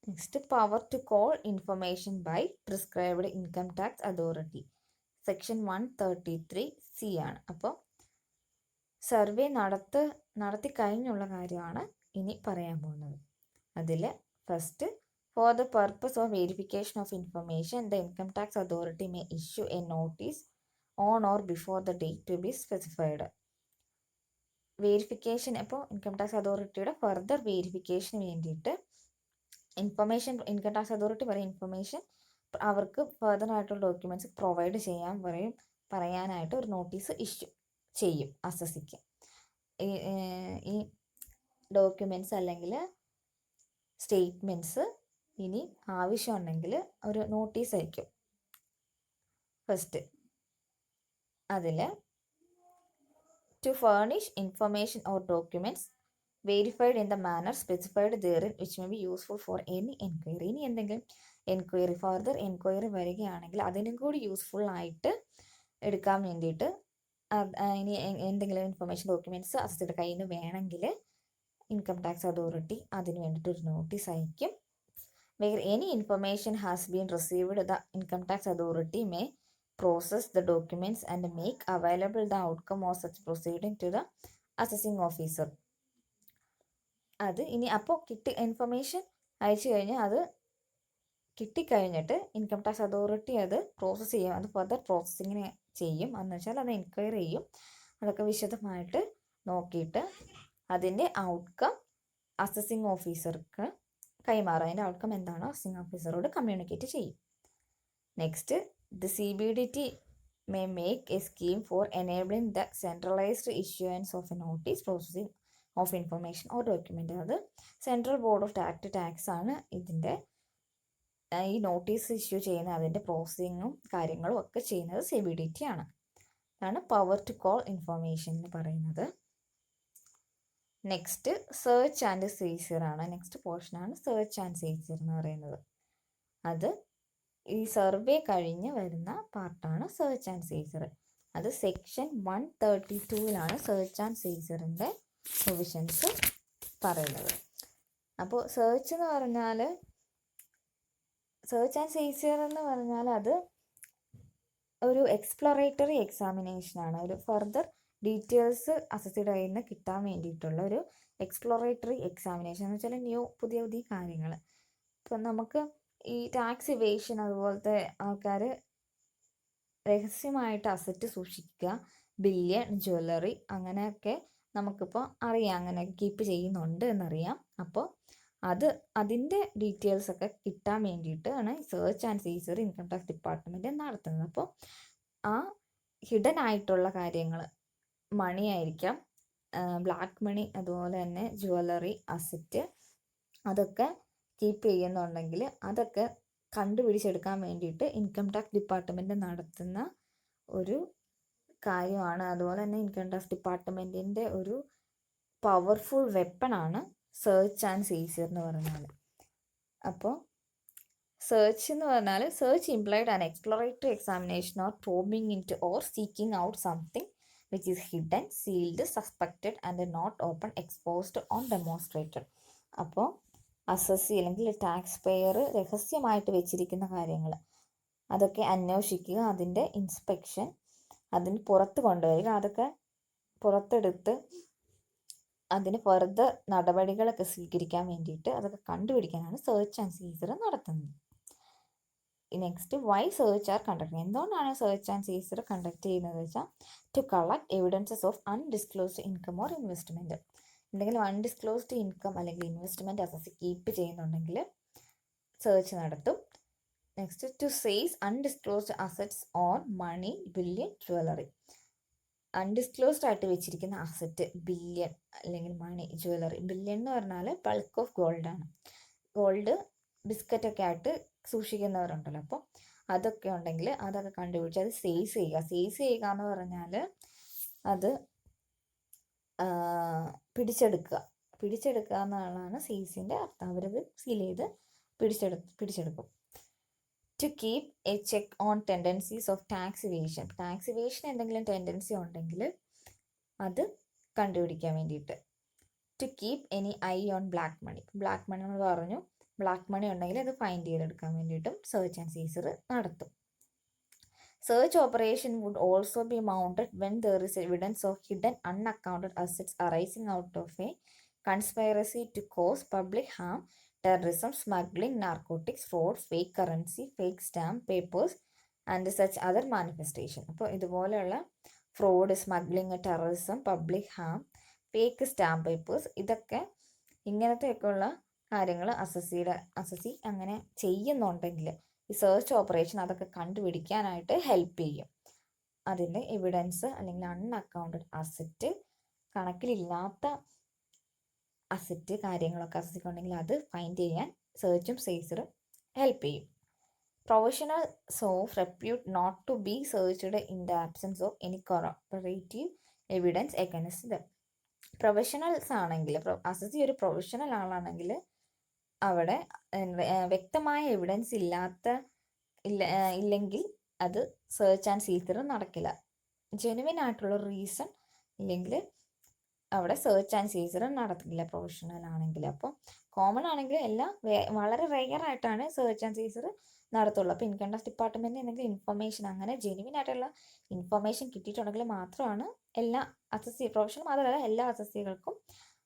next, power to call information by prescribed income tax authority, section 133C ആണ്. അപ്പോൾ സർവേ നടത്തി കഴിഞ്ഞുള്ള കാര്യമാണ് ഇനി പറയാൻ പോകുന്നത്. അതിൽ first, for the purpose of verification of information the income tax authority may issue a notice on or before the date to be specified. Verification, അപ്പോൾ ഇൻകം ടാക്സ് അതോറിറ്റിയുടെ ഫർദർ വെരിഫിക്കേഷന് വേണ്ടിയിട്ട് ഇൻകം ടാക്സ് അതോറിറ്റി പറയും information അവർക്ക് further ആയിട്ടുള്ള documents provide പറയാനായിട്ട് ഒരു notice issue ചെയ്യും അസസിക്ക്. ഈ ഡോക്യുമെൻറ്റ്സ് അല്ലെങ്കിൽ സ്റ്റേറ്റ്മെൻറ്റ്സ് ഇനി ആവശ്യമുണ്ടെങ്കിൽ ഒരു നോട്ടീസ് അയക്കും. ഫസ്റ്റ് അതിൽ to furnish information or documents verified in the manner specified therein which may be useful for any enquiry. ഇനി എന്തെങ്കിലും ഫർദർ എൻക്വയറി വരികയാണെങ്കിൽ അതിനും കൂടി യൂസ്ഫുൾ ആയിട്ട് എടുക്കാൻ വേണ്ടിയിട്ട് ഇനി എന്തെങ്കിലും ഇൻഫർമേഷൻ, ഡോക്യുമെൻറ്റ്സ് അസിസ്റ്റയുടെ കയ്യിൽ നിന്ന് വേണമെങ്കിൽ ഇൻകം ടാക്സ് അതോറിറ്റി അതിന് വേണ്ടിയിട്ട് ഒരു നോട്ടീസ് അയക്കും. Where any information has been received, the income tax authority may process the documents and make available the outcome of such proceeding to the assessing officer. അത് ഇനി അപ്പോൾ ഇൻഫർമേഷൻ അയച്ചു കഴിഞ്ഞാൽ അത് കിട്ടിക്കഴിഞ്ഞിട്ട് ഇൻകം ടാക്സ് അതോറിറ്റി അത് process ചെയ്യും. അത് further പ്രോസസ്സിങ്ങിന് ചെയ്യും. എന്ന് വെച്ചാൽ അത് എൻക്വയറി ചെയ്യും. അതൊക്കെ വിശദമായിട്ട് നോക്കിയിട്ട് അതിൻ്റെ ഔട്ട്കം അസസിങ് ഓഫീസർക്ക് കൈമാറും. അതിൻ്റെ ഔട്ട്കം എന്താണോ അസസിങ് ഓഫീസറോട് കമ്മ്യൂണിക്കേറ്റ് ചെയ്യും. Next, the CBDT may make a scheme for enabling the centralized issuance of a notice processing of information or document. അത് സെൻട്രൽ ബോർഡ് ഓഫ് ടാക്സ് ആണ് ഇതിൻ്റെ ഈ നോട്ടീസ് ഇഷ്യൂ ചെയ്യുന്ന അതിൻ്റെ പ്രോസസ്സിങ്ങും കാര്യങ്ങളും ഒക്കെ ചെയ്യുന്നത് CBDT ആണ്. അതാണ് പവർ ടു കോൾ ഇൻഫർമേഷൻ എന്ന് പറയുന്നത്. നെക്സ്റ്റ്, സെർച്ച് ആൻഡ് സീസർ ആണ്. നെക്സ്റ്റ് പോർഷനാണ് സെർച്ച് ആൻഡ് സീസർ എന്ന് പറയുന്നത്. അത് ഈ സർവേ കഴിഞ്ഞ് വരുന്ന പാർട്ടാണ് സെർച്ച് ആൻഡ് സീസർ. അത് സെക്ഷൻ 132 സെർച്ച് ആൻഡ് സീസറിൻ്റെ പ്രൊവിഷൻസ് പറയുന്നത്. അപ്പോൾ സെർച്ച് ആൻഡ് സീസർ എന്ന് പറഞ്ഞാൽ അത് ഒരു എക്സ്പ്ലോറേറ്ററി എക്സാമിനേഷനാണ്. ഒരു ഫർദർ ഡീറ്റെയിൽസ് അസസിയുടെ കയ്യിൽ നിന്ന് കിട്ടാൻ വേണ്ടിയിട്ടുള്ള ഒരു എക്സ്പ്ലോറേറ്ററി എക്സാമിനേഷൻ എന്ന് വെച്ചാൽ പുതിയ കാര്യങ്ങൾ. ഇപ്പം നമുക്ക് ഈ ടാക്സ് ഇവേഷൻ അതുപോലത്തെ ആൾക്കാർ രഹസ്യമായിട്ട് അസറ്റ് സൂക്ഷിക്കുക, ബില്യൺ, ജ്വല്ലറി, അങ്ങനെയൊക്കെ നമുക്കിപ്പോൾ അറിയാം, അങ്ങനെ കീപ്പ് ചെയ്യുന്നുണ്ട് എന്നറിയാം. അപ്പോൾ അതിൻ്റെ ഡീറ്റെയിൽസൊക്കെ കിട്ടാൻ വേണ്ടിയിട്ടാണ് search and seizure income tax department നടത്തുന്നത്. അപ്പോൾ ആ ഹിഡൻ ആയിട്ടുള്ള കാര്യങ്ങൾ, മണി ആയിരിക്കാം, ബ്ലാക്ക് മണി, അതുപോലെ തന്നെ ജ്വല്ലറി, അസറ്റ്, അതൊക്കെ കീപ്പ് ചെയ്യുന്നുണ്ടെങ്കിൽ അതൊക്കെ കണ്ടുപിടിച്ചെടുക്കാൻ വേണ്ടിയിട്ട് ഇൻകം ടാക്സ് ഡിപ്പാർട്ട്മെൻറ്റ് നടത്തുന്ന ഒരു കാര്യമാണ്. അതുപോലെ തന്നെ ഇൻകം ടാക്സ് ഡിപ്പാർട്ട്മെൻറ്റിൻ്റെ ഒരു പവർഫുൾ വെപ്പണാണ് സെർച്ച് ആൻഡ് സീസർ എന്ന് പറഞ്ഞാൽ. അപ്പോൾ സെർച്ച് എന്ന് പറഞ്ഞാൽ search implied an exploratory examination or probing into or seeking out something which is hidden, sealed, suspected and not open, exposed on demonstrated. അപ്പോൾ assessee അല്ലെങ്കിൽ ടാക്സ് പെയർ രഹസ്യമായിട്ട് വെച്ചിരിക്കുന്ന കാര്യങ്ങൾ അതൊക്കെ അന്വേഷിക്കുക, അതിൻ്റെ ഇൻസ്പെക്ഷൻ, അതിന് പുറത്ത് കൊണ്ടുവരിക, അതൊക്കെ പുറത്തെടുത്ത് അതിന് ഫർദർ നടപടികളൊക്കെ സ്വീകരിക്കാൻ വേണ്ടിയിട്ട് അതൊക്കെ കണ്ടുപിടിക്കാനാണ് സെർച്ച് ആൻഡ് സീസർ നടത്തുന്നത്. Next, why search are conduct. എന്തുകൊണ്ടാണ് സെർച്ച് ആൻഡ് സീസർ കണ്ടക്ട് ചെയ്യുന്നത് വെച്ചാൽ to collect evidences of undisclosed income or investment. എന്തെങ്കിലും അൺഡിസ്ക്ലോസ്ഡ് ഇൻകം അല്ലെങ്കിൽ ഇൻവെസ്റ്റ്മെൻറ്റ് അസസ് കീപ്പ് ചെയ്യുന്നുണ്ടെങ്കിൽ സെർച്ച് നടത്തും. Next, to seize undisclosed assets or money, bullion, jewellery. Undisclosed ആയിട്ട് വെച്ചിരിക്കുന്ന asset billion അല്ലെങ്കിൽ മണി, ജ്വല്ലറി. ബില്യൺ എന്ന് പറഞ്ഞാൽ ബൾക്ക് ഓഫ് ഗോൾഡാണ്. ഗോൾഡ് ബിസ്ക്കറ്റൊക്കെ ആയിട്ട് സൂക്ഷിക്കുന്നവരുണ്ടല്ലോ, അപ്പോൾ അതൊക്കെ ഉണ്ടെങ്കിൽ അതൊക്കെ കണ്ടുപിടിച്ച് അത് സീസ് ചെയ്യുക. സീസ് ചെയ്യുക എന്ന് പറഞ്ഞാൽ അത് പിടിച്ചെടുക്കുക എന്നുള്ളതാണ് സീസിൻ്റെ അർത്ഥം. അവരത് സീൽ ചെയ്ത് പിടിച്ചെടുക്കും. To keep a check on tendencies of tax evasion. Tax evasion എന്തെങ്കിലും ടെൻഡൻസി ഉണ്ടെങ്കിൽ അത് കണ്ടുപിടിക്കാൻ വേണ്ടിയിട്ട്. To keep any eye on black money. Black money എന്ന് പറഞ്ഞു, ബ്ലാക്ക് മണി ഉണ്ടെങ്കിൽ അത് ഫൈൻഡ് ചെയ്തെടുക്കാൻ വേണ്ടിയിട്ടും സെർച്ച് ആൻഡ് സീസർ നടത്തും. Search operation would also be mounted when there is evidence of hidden unaccounted assets arising out of a conspiracy to cause public harm, terrorism, smuggling, narcotics, fraud, fake currency, fake stamp papers and such other manifestation. അപ്പോൾ ഇതുപോലെയുള്ള fraud, smuggling, terrorism, public harm, fake stamp papers, ഇതൊക്കെ ഇങ്ങനത്തെയൊക്കെയുള്ള കാര്യങ്ങൾ assessee അങ്ങനെ ചെയ്യുന്നുണ്ടെങ്കിൽ ഈ search operation അതൊക്കെ കണ്ടുപിടിക്കാനായിട്ട് ഹെൽപ്പ് ചെയ്യും. അതിൻ്റെ എവിഡൻസ് അല്ലെങ്കിൽ അൺഅക്കൗണ്ടഡ് അസറ്റ്, കണക്കിലില്ലാത്ത അസറ്റ് കാര്യങ്ങളൊക്കെ അസസിക്ക് ഉണ്ടെങ്കിൽ അത് ഫൈൻഡ് ചെയ്യാൻ സെർച്ചും സീസറും ഹെൽപ്പ് ചെയ്യും. Professionals of repute not to be searched in the absence of any corroborative evidence against them. Professionals ആണെങ്കിൽ, അസസി ഒരു പ്രൊഫഷണൽ ആളാണെങ്കിൽ അവിടെ വ്യക്തമായ എവിഡൻസ് ഇല്ലെങ്കിൽ അത് സെർച്ച് ആൻഡ് സീസർ നടക്കില്ല. ജെനുവിൻ ആയിട്ടുള്ള റീസൺ ഇല്ലെങ്കിൽ അവിടെ സെർച്ച് ആൻഡ് സീസർ നടത്തില്ല പ്രൊഫഷണൽ ആണെങ്കിൽ. അപ്പോൾ കോമൺ ആണെങ്കിൽ എല്ലാം വളരെ റെയർ ആയിട്ടാണ് സെർച്ച് ആൻഡ് സീസർ നടത്തുള്ളൂ. അപ്പോൾ ഇൻകം ടാക്സ് ഡിപ്പാർട്ട്മെൻറ്റിന് എന്തെങ്കിലും ഇൻഫർമേഷൻ അങ്ങനെ ജെനുവിൻ ആയിട്ടുള്ള ഇൻഫർമേഷൻ കിട്ടിയിട്ടുണ്ടെങ്കിൽ മാത്രമാണ് എല്ലാ പ്രൊഫഷണൽ മാത്രമല്ല എല്ലാ അസസികൾക്കും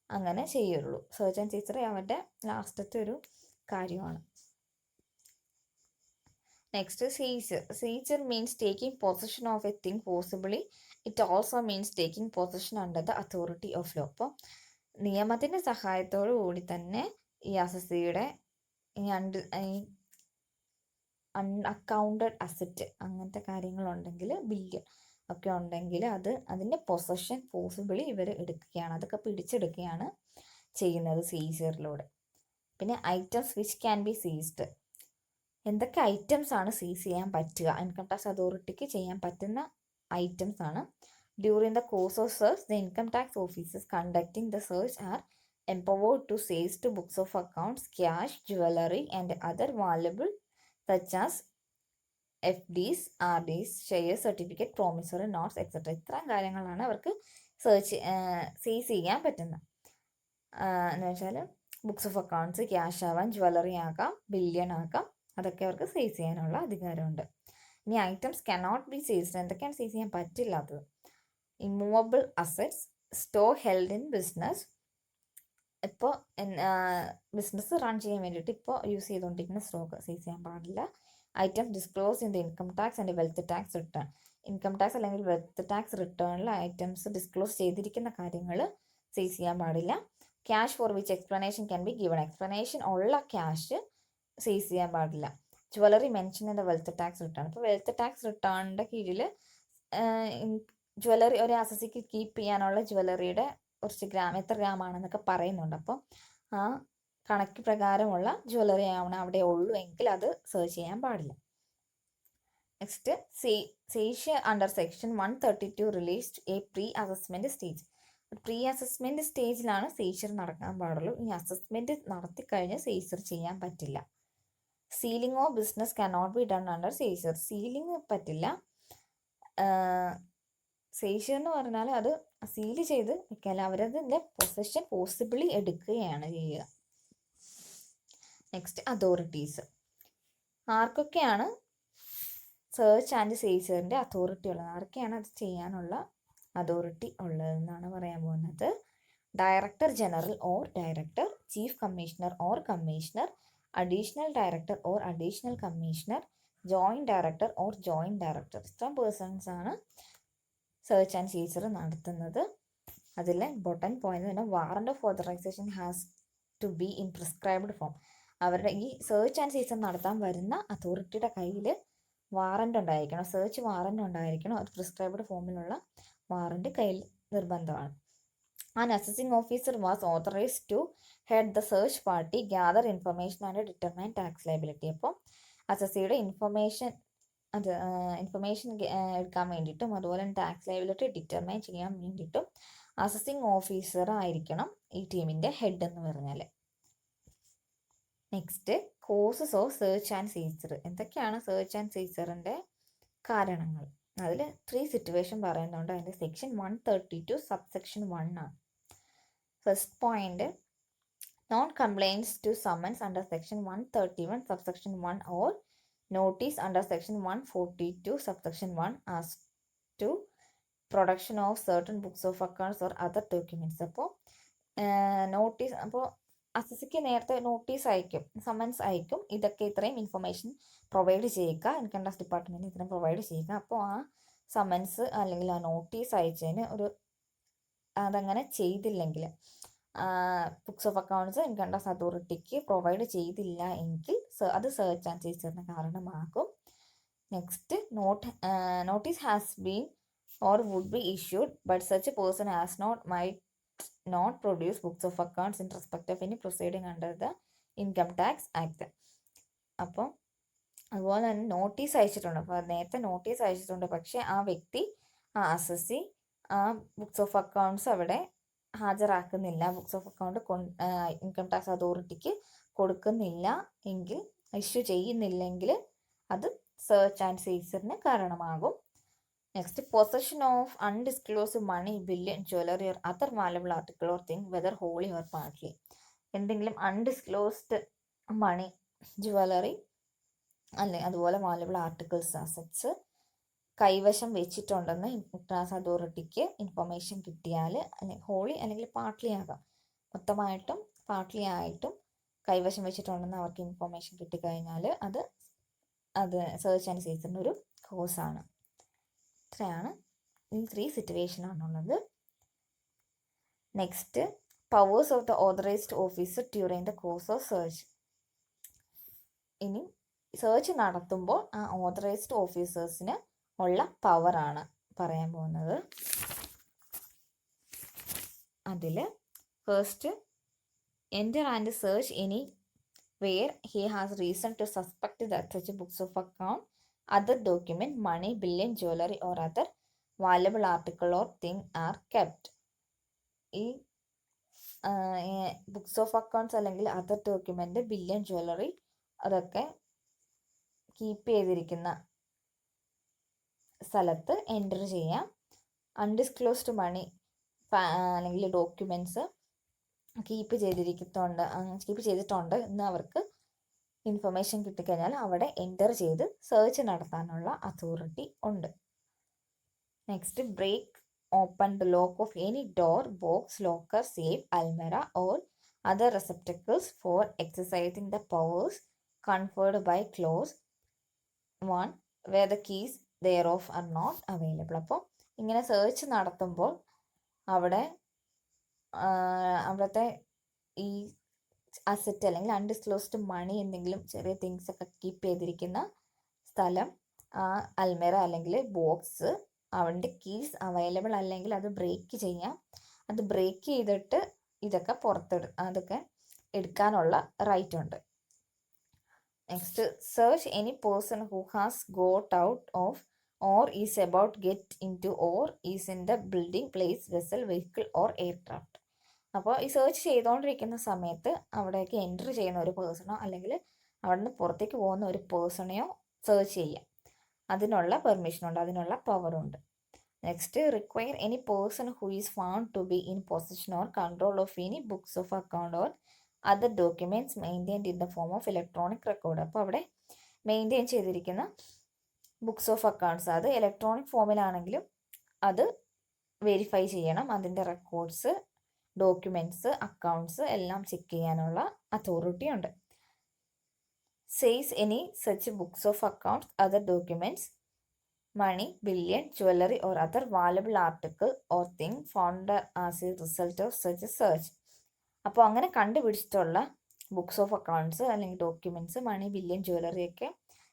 അങ്ങനെ ചെയ്യുള്ളൂ. സെർച്ച് ആൻഡ് സീസർ അവരുടെ ലാസ്റ്റത്തെ ഒരു കാര്യമാണ്. Next, seizure. Seizure means taking possession of a thing forcibly. It also means taking possession under the authority of law. അപ്പോൾ നിയമത്തിൻ്റെ സഹായത്തോടു കൂടി തന്നെ ഈ അസസിയുടെ ഈ അൺഅക്കൗണ്ടഡ് അസറ്റ് അങ്ങനത്തെ കാര്യങ്ങളുണ്ടെങ്കിൽ, ബില്യൺ ഒക്കെ ഉണ്ടെങ്കിൽ അതിൻ്റെ പൊസഷൻ പോസിബിളി ഇവർ എടുക്കുകയാണ്, അതൊക്കെ പിടിച്ചെടുക്കുകയാണ് ചെയ്യുന്നത് സീസറിലൂടെ. പിന്നെ items which can B ceased. എന്തൊക്കെ ഐറ്റംസ് ആണ് സീസ് ചെയ്യാൻ പറ്റുക, ഇൻകം ടാക്സ് അതോറിറ്റിക്ക് ചെയ്യാൻ പറ്റുന്ന ഐറ്റംസ് ആണ്. During the course of search the income tax officers conducting the search are empowered to seize to books of accounts, cash, jewelry and other valuable such as FDs, RDs, shares, certificate, promissory notes, etc. ഇത്രയും കാര്യങ്ങളാണ് അവർക്ക് സീസ് ചെയ്യാൻ പറ്റുന്നത്. എന്ന് വെച്ചാൽ books of accounts, cash ആവാം, jewellery ആകാം, ബില്യൺ ആകാം, അതൊക്കെ അവർക്ക് സീസ് ചെയ്യാനുള്ള അധികാരമുണ്ട്. ഇനി ഐറ്റംസ് കനോട്ട് ബി സീസ്ഡ്. എന്തൊക്കെയാണ് സീസ് ചെയ്യാൻ പറ്റില്ലാത്തത്? Immovable assets, store held in business. ഇപ്പോൾ ബിസിനസ് റൺ ചെയ്യാൻ വേണ്ടിയിട്ട് ഇപ്പോൾ യൂസ് ചെയ്തുകൊണ്ടിരിക്കുന്ന സ്റ്റോക്ക് സീസ് ചെയ്യാൻ പാടില്ല. Items disclose in the income tax and wealth tax return. Income tax അല്ലെങ്കിൽ വെൽത്ത് ടാക്സ് റിട്ടേണിൽ ഐറ്റംസ് ഡിസ്ക്ലോസ് ചെയ്തിരിക്കുന്ന കാര്യങ്ങൾ സീസ് ചെയ്യാൻ പാടില്ല. Cash for which explanation can be given. Explanation ഉള്ള ക്യാഷ് സീസ് ചെയ്യാൻ പാടില്ല. Jewellery mention in the wealth tax return. അപ്പോൾ വെൽത്ത് ടാക്സ് റിട്ടേണിൻ്റെ കീഴിൽ ജ്വല്ലറി ഒരു അസസിക്ക് കീപ്പ് ചെയ്യാനുള്ള ജ്വല്ലറിയുടെ കുറച്ച് എത്ര ഗ്രാമാണെന്നൊക്കെ പറയുന്നുണ്ട്. അപ്പോൾ ആ കണക്ക് പ്രകാരമുള്ള ജ്വല്ലറി ആവണം അവിടെ ഉള്ളൂ എങ്കിൽ അത് സെർച്ച് ചെയ്യാൻ പാടില്ല. Next, seizure under section 132 released a pre assessment stage. Pre assessment സ്റ്റേജിലാണ് സീഷ്യർ നടക്കാൻ പാടുള്ളൂ. ഈ അസസ്മെൻറ്റ് നടത്തിക്കഴിഞ്ഞ് സീഷ്യർ ചെയ്യാൻ പറ്റില്ല. Sealing of business cannot be done under seizure. Sealing പറ്റില്ല. സീസർ എന്ന് പറഞ്ഞാൽ അത് സീൽ ചെയ്ത് വെക്കാൻ അവരതിൻ്റെ പൊസഷൻ പോസിബിളി എടുക്കുകയാണ് ചെയ്യുക. Next authorities. ആർക്കൊക്കെയാണ് സെർച്ച് ആൻഡ് സീസറിൻ്റെ അതോറിറ്റി ഉള്ളത്, ആർക്കൊക്കെയാണ് അത് ചെയ്യാനുള്ള അതോറിറ്റി ഉള്ളതെന്നാണ് പറയാൻ പോകുന്നത്. Director general or director, chief commissioner or commissioner, additional director or additional commissioner, joint director or joint director. ഇത്രയും പേഴ്സൺസ് ആണ് സെർച്ച് ആൻഡ് സീസർ നടത്തുന്നത്. അതിൽ ഇമ്പോർട്ടൻറ്റ് പോയിന്റ് തന്നെ warrant of authorization has to be in prescribed form. അവരുടെ ഈ search and Caesar നടത്താൻ വരുന്ന അതോറിറ്റിയുടെ കയ്യിൽ വാറണ്ട് ഉണ്ടായിരിക്കണം, സെർച്ച് വാറണ്ട് ഉണ്ടായിരിക്കണം. അത് പ്രിസ്ക്രൈബ്ഡ് ഫോമിലുള്ള വാറണ്ട് കയ്യിൽ നിർബന്ധമാണ്. An assessing officer was authorized to head the search party, gather information and determine tax liability. അപ്പോൾ അസസിയുടെ ഇൻഫർമേഷൻ എടുക്കാൻ വേണ്ടിയിട്ടും അതുപോലെ ടാക്സ് ലയബിലിറ്റി ഡിറ്റർമൈൻ ചെയ്യാൻ വേണ്ടിയിട്ടും അസസിങ് ഓഫീസർ ആയിരിക്കണം ഈ ടീമിൻ്റെ ഹെഡ് എന്ന് പറഞ്ഞാൽ. Next causes of search and seizure. എന്തൊക്കെയാണ് സെർച്ച് ആൻഡ് സീസറിൻ്റെ കാരണങ്ങൾ? അതിൽ 3 സിറ്റുവേഷൻ പറയുന്നുണ്ട്. അതിൻ്റെ സെക്ഷൻ 132 സബ്സെക്ഷൻ 1 ആണ്. First point, non compliance to summons under section 131 subsection 1 or notice under section 142 subsection 1 as to production of certain books of accounts or other documents. അപ്പോൾ notice, അപ്പോൾ അസസിക്ക് നേരത്തെ നോട്ടീസ് അയക്കും, സമ്മൻസ് അയക്കും, ഇതൊക്കെ ഇത്രയും ഇൻഫർമേഷൻ പ്രൊവൈഡ് ചെയ്യുക, ഇൻകം ടാക്സ് ഡിപ്പാർട്ട്മെൻറ്റിന് ഇത്രയും പ്രൊവൈഡ് ചെയ്യുക. അപ്പോൾ ആ സമ്മൻസ് അല്ലെങ്കിൽ ആ നോട്ടീസ് അയച്ചതിന് അതങ്ങനെ ചെയ്തില്ലെങ്കിൽ, books of accounts income tax അതോറിറ്റിക്ക് പ്രൊവൈഡ് ചെയ്തില്ല എങ്കിൽ അത് സെർച്ച് ആൻഡ് സീസറിന് കാരണമാകും. Next, notice has been or would be issued but such a person has not produce books of accounts in respect of any proceeding under the Income Tax Act. അപ്പോൾ അതുപോലെ തന്നെ notice അയച്ചിട്ടുണ്ട്. അപ്പോൾ നേരത്തെ notice അയച്ചിട്ടുണ്ട്, പക്ഷേ ആ വ്യക്തി, ആ അസസി ആ ബുക്സ് ഓഫ് അക്കൗണ്ട്സ് അവിടെ ഹാജരാക്കുന്നില്ല, books of account income tax അതോറിറ്റിക്ക് കൊടുക്കുന്നില്ല എങ്കിൽ, ഇഷ്യൂ ചെയ്യുന്നില്ലെങ്കിൽ അത് സെർച്ച് ആൻഡ് സീസറിന് കാരണമാകും. Next, possession of undisclosed money, bullion, jewellery or other valuable article or thing whether wholly or partly. എന്തെങ്കിലും അൺഡിസ്ക്ലോസ്ഡ് മണി, ജ്വല്ലറി അല്ലെ അതുപോലെ വാല്യബിൾ ആർട്ടിക്കിൾസ്, അസറ്റ്സ് കൈവശം വെച്ചിട്ടുണ്ടെന്ന് ഇൻകം ടാക്സ് അതോറിറ്റിക്ക് ഇൻഫർമേഷൻ കിട്ടിയാൽ, അല്ലെങ്കിൽ ഹോളി അല്ലെങ്കിൽ പാർട്ട്ലി ആകാം, മൊത്തമായിട്ടും പാർട്ട്ലി ആയിട്ടും കൈവശം വെച്ചിട്ടുണ്ടെന്ന് അവർക്ക് ഇൻഫർമേഷൻ കിട്ടിക്കഴിഞ്ഞാൽ അത് സെർച്ച് ആൻഡ് സീസറിൻ്റെ ഒരു കോസാണ്. ഇത്രയാണ് ഈ 3 സിറ്റുവേഷൻ ആണുള്ളത്. Next, powers of the authorised officer during the course of search. ഇനി സെർച്ച് നടത്തുമ്പോൾ ആ ഓതറൈസ്ഡ് ഓഫീസേഴ്സിന് ഉള്ള പവറാണ് പറയാൻ പോകുന്നത്. അതിൽ first, enter and search anywhere he has reason to suspect that such books of account, other document, money, billion, jewelry or other valuable article or thing are kept. ഈ books of accounts അല്ലെങ്കിൽ other document, billion, jewellery അതൊക്കെ keep ചെയ്തിരിക്കുന്ന സ്ഥലത്ത് enter ചെയ്യാം. Undisclosed മണി അല്ലെങ്കിൽ documents keep ചെയ്തിട്ടുണ്ട് എന്ന് അവർക്ക് ഇൻഫർമേഷൻ കിട്ടിക്കഴിഞ്ഞാൽ അവിടെ എൻ്റർ ചെയ്ത് സെർച്ച് നടത്താനുള്ള അതോറിറ്റി ഉണ്ട്. Next, break open the lock of any door, box, locker, safe, അൽമറ or other receptacles for exercising the powers conferred by clause 1 where the keys thereof are not available. അപ്പോൾ ഇങ്ങനെ search നടത്തുമ്പോൾ അവിടുത്തെ ഈ asset അല്ലെങ്കിൽ undisclosed മണി, എന്തെങ്കിലും ചെറിയ things ഒക്കെ കീപ്പ് ചെയ്തിരിക്കുന്ന സ്ഥലം, ആ അൽമേറ അല്ലെങ്കിൽ ബോക്സ്, അവൻ്റെ കീസ് അവൈലബിൾ അല്ലെങ്കിൽ അത് ബ്രേക്ക് ചെയ്യാം. അത് ബ്രേക്ക് ചെയ്തിട്ട് ഇതൊക്കെ അതൊക്കെ എടുക്കാനുള്ള റൈറ്റ് ഉണ്ട്. Next, search any person who has got out of or is about get in two or is in the building, place, vessel, vehicle or aircraft. അപ്പോൾ ഈ സെർച്ച് ചെയ്തുകൊണ്ടിരിക്കുന്ന സമയത്ത് അവിടേക്ക് എൻ്റർ ചെയ്യുന്ന ഒരു പേഴ്സണോ അല്ലെങ്കിൽ അവിടെ നിന്ന് പുറത്തേക്ക് പോകുന്ന ഒരു പേഴ്സണെയോ സെർച്ച് ചെയ്യാം. അതിനുള്ള പെർമിഷനുണ്ട്, അതിനുള്ള പവറുണ്ട്. Next, require any person who is found to be in position or control of any books of account or other documents maintained in the form of electronic record. അപ്പോൾ അവിടെ മെയിൻറ്റെയിൻ ചെയ്തിരിക്കുന്ന ബുക്സ് ഓഫ് അക്കൗണ്ട്സ് അത് electronic ഫോമിലാണെങ്കിലും അത് verify ചെയ്യണം. അതിൻ്റെ records, documents, accounts എല്ലാം check ചെയ്യാനുള്ള അതോറിറ്റി ഉണ്ട്. Seize any such books of accounts, other documents, money, bullion, jewellery or other valuable article or thing found as A result of such search. അപ്പോൾ അങ്ങനെ കണ്ടുപിടിച്ചിട്ടുള്ള books of accounts അല്ലെങ്കിൽ documents, money, bullion, jewellery ഒക്കെ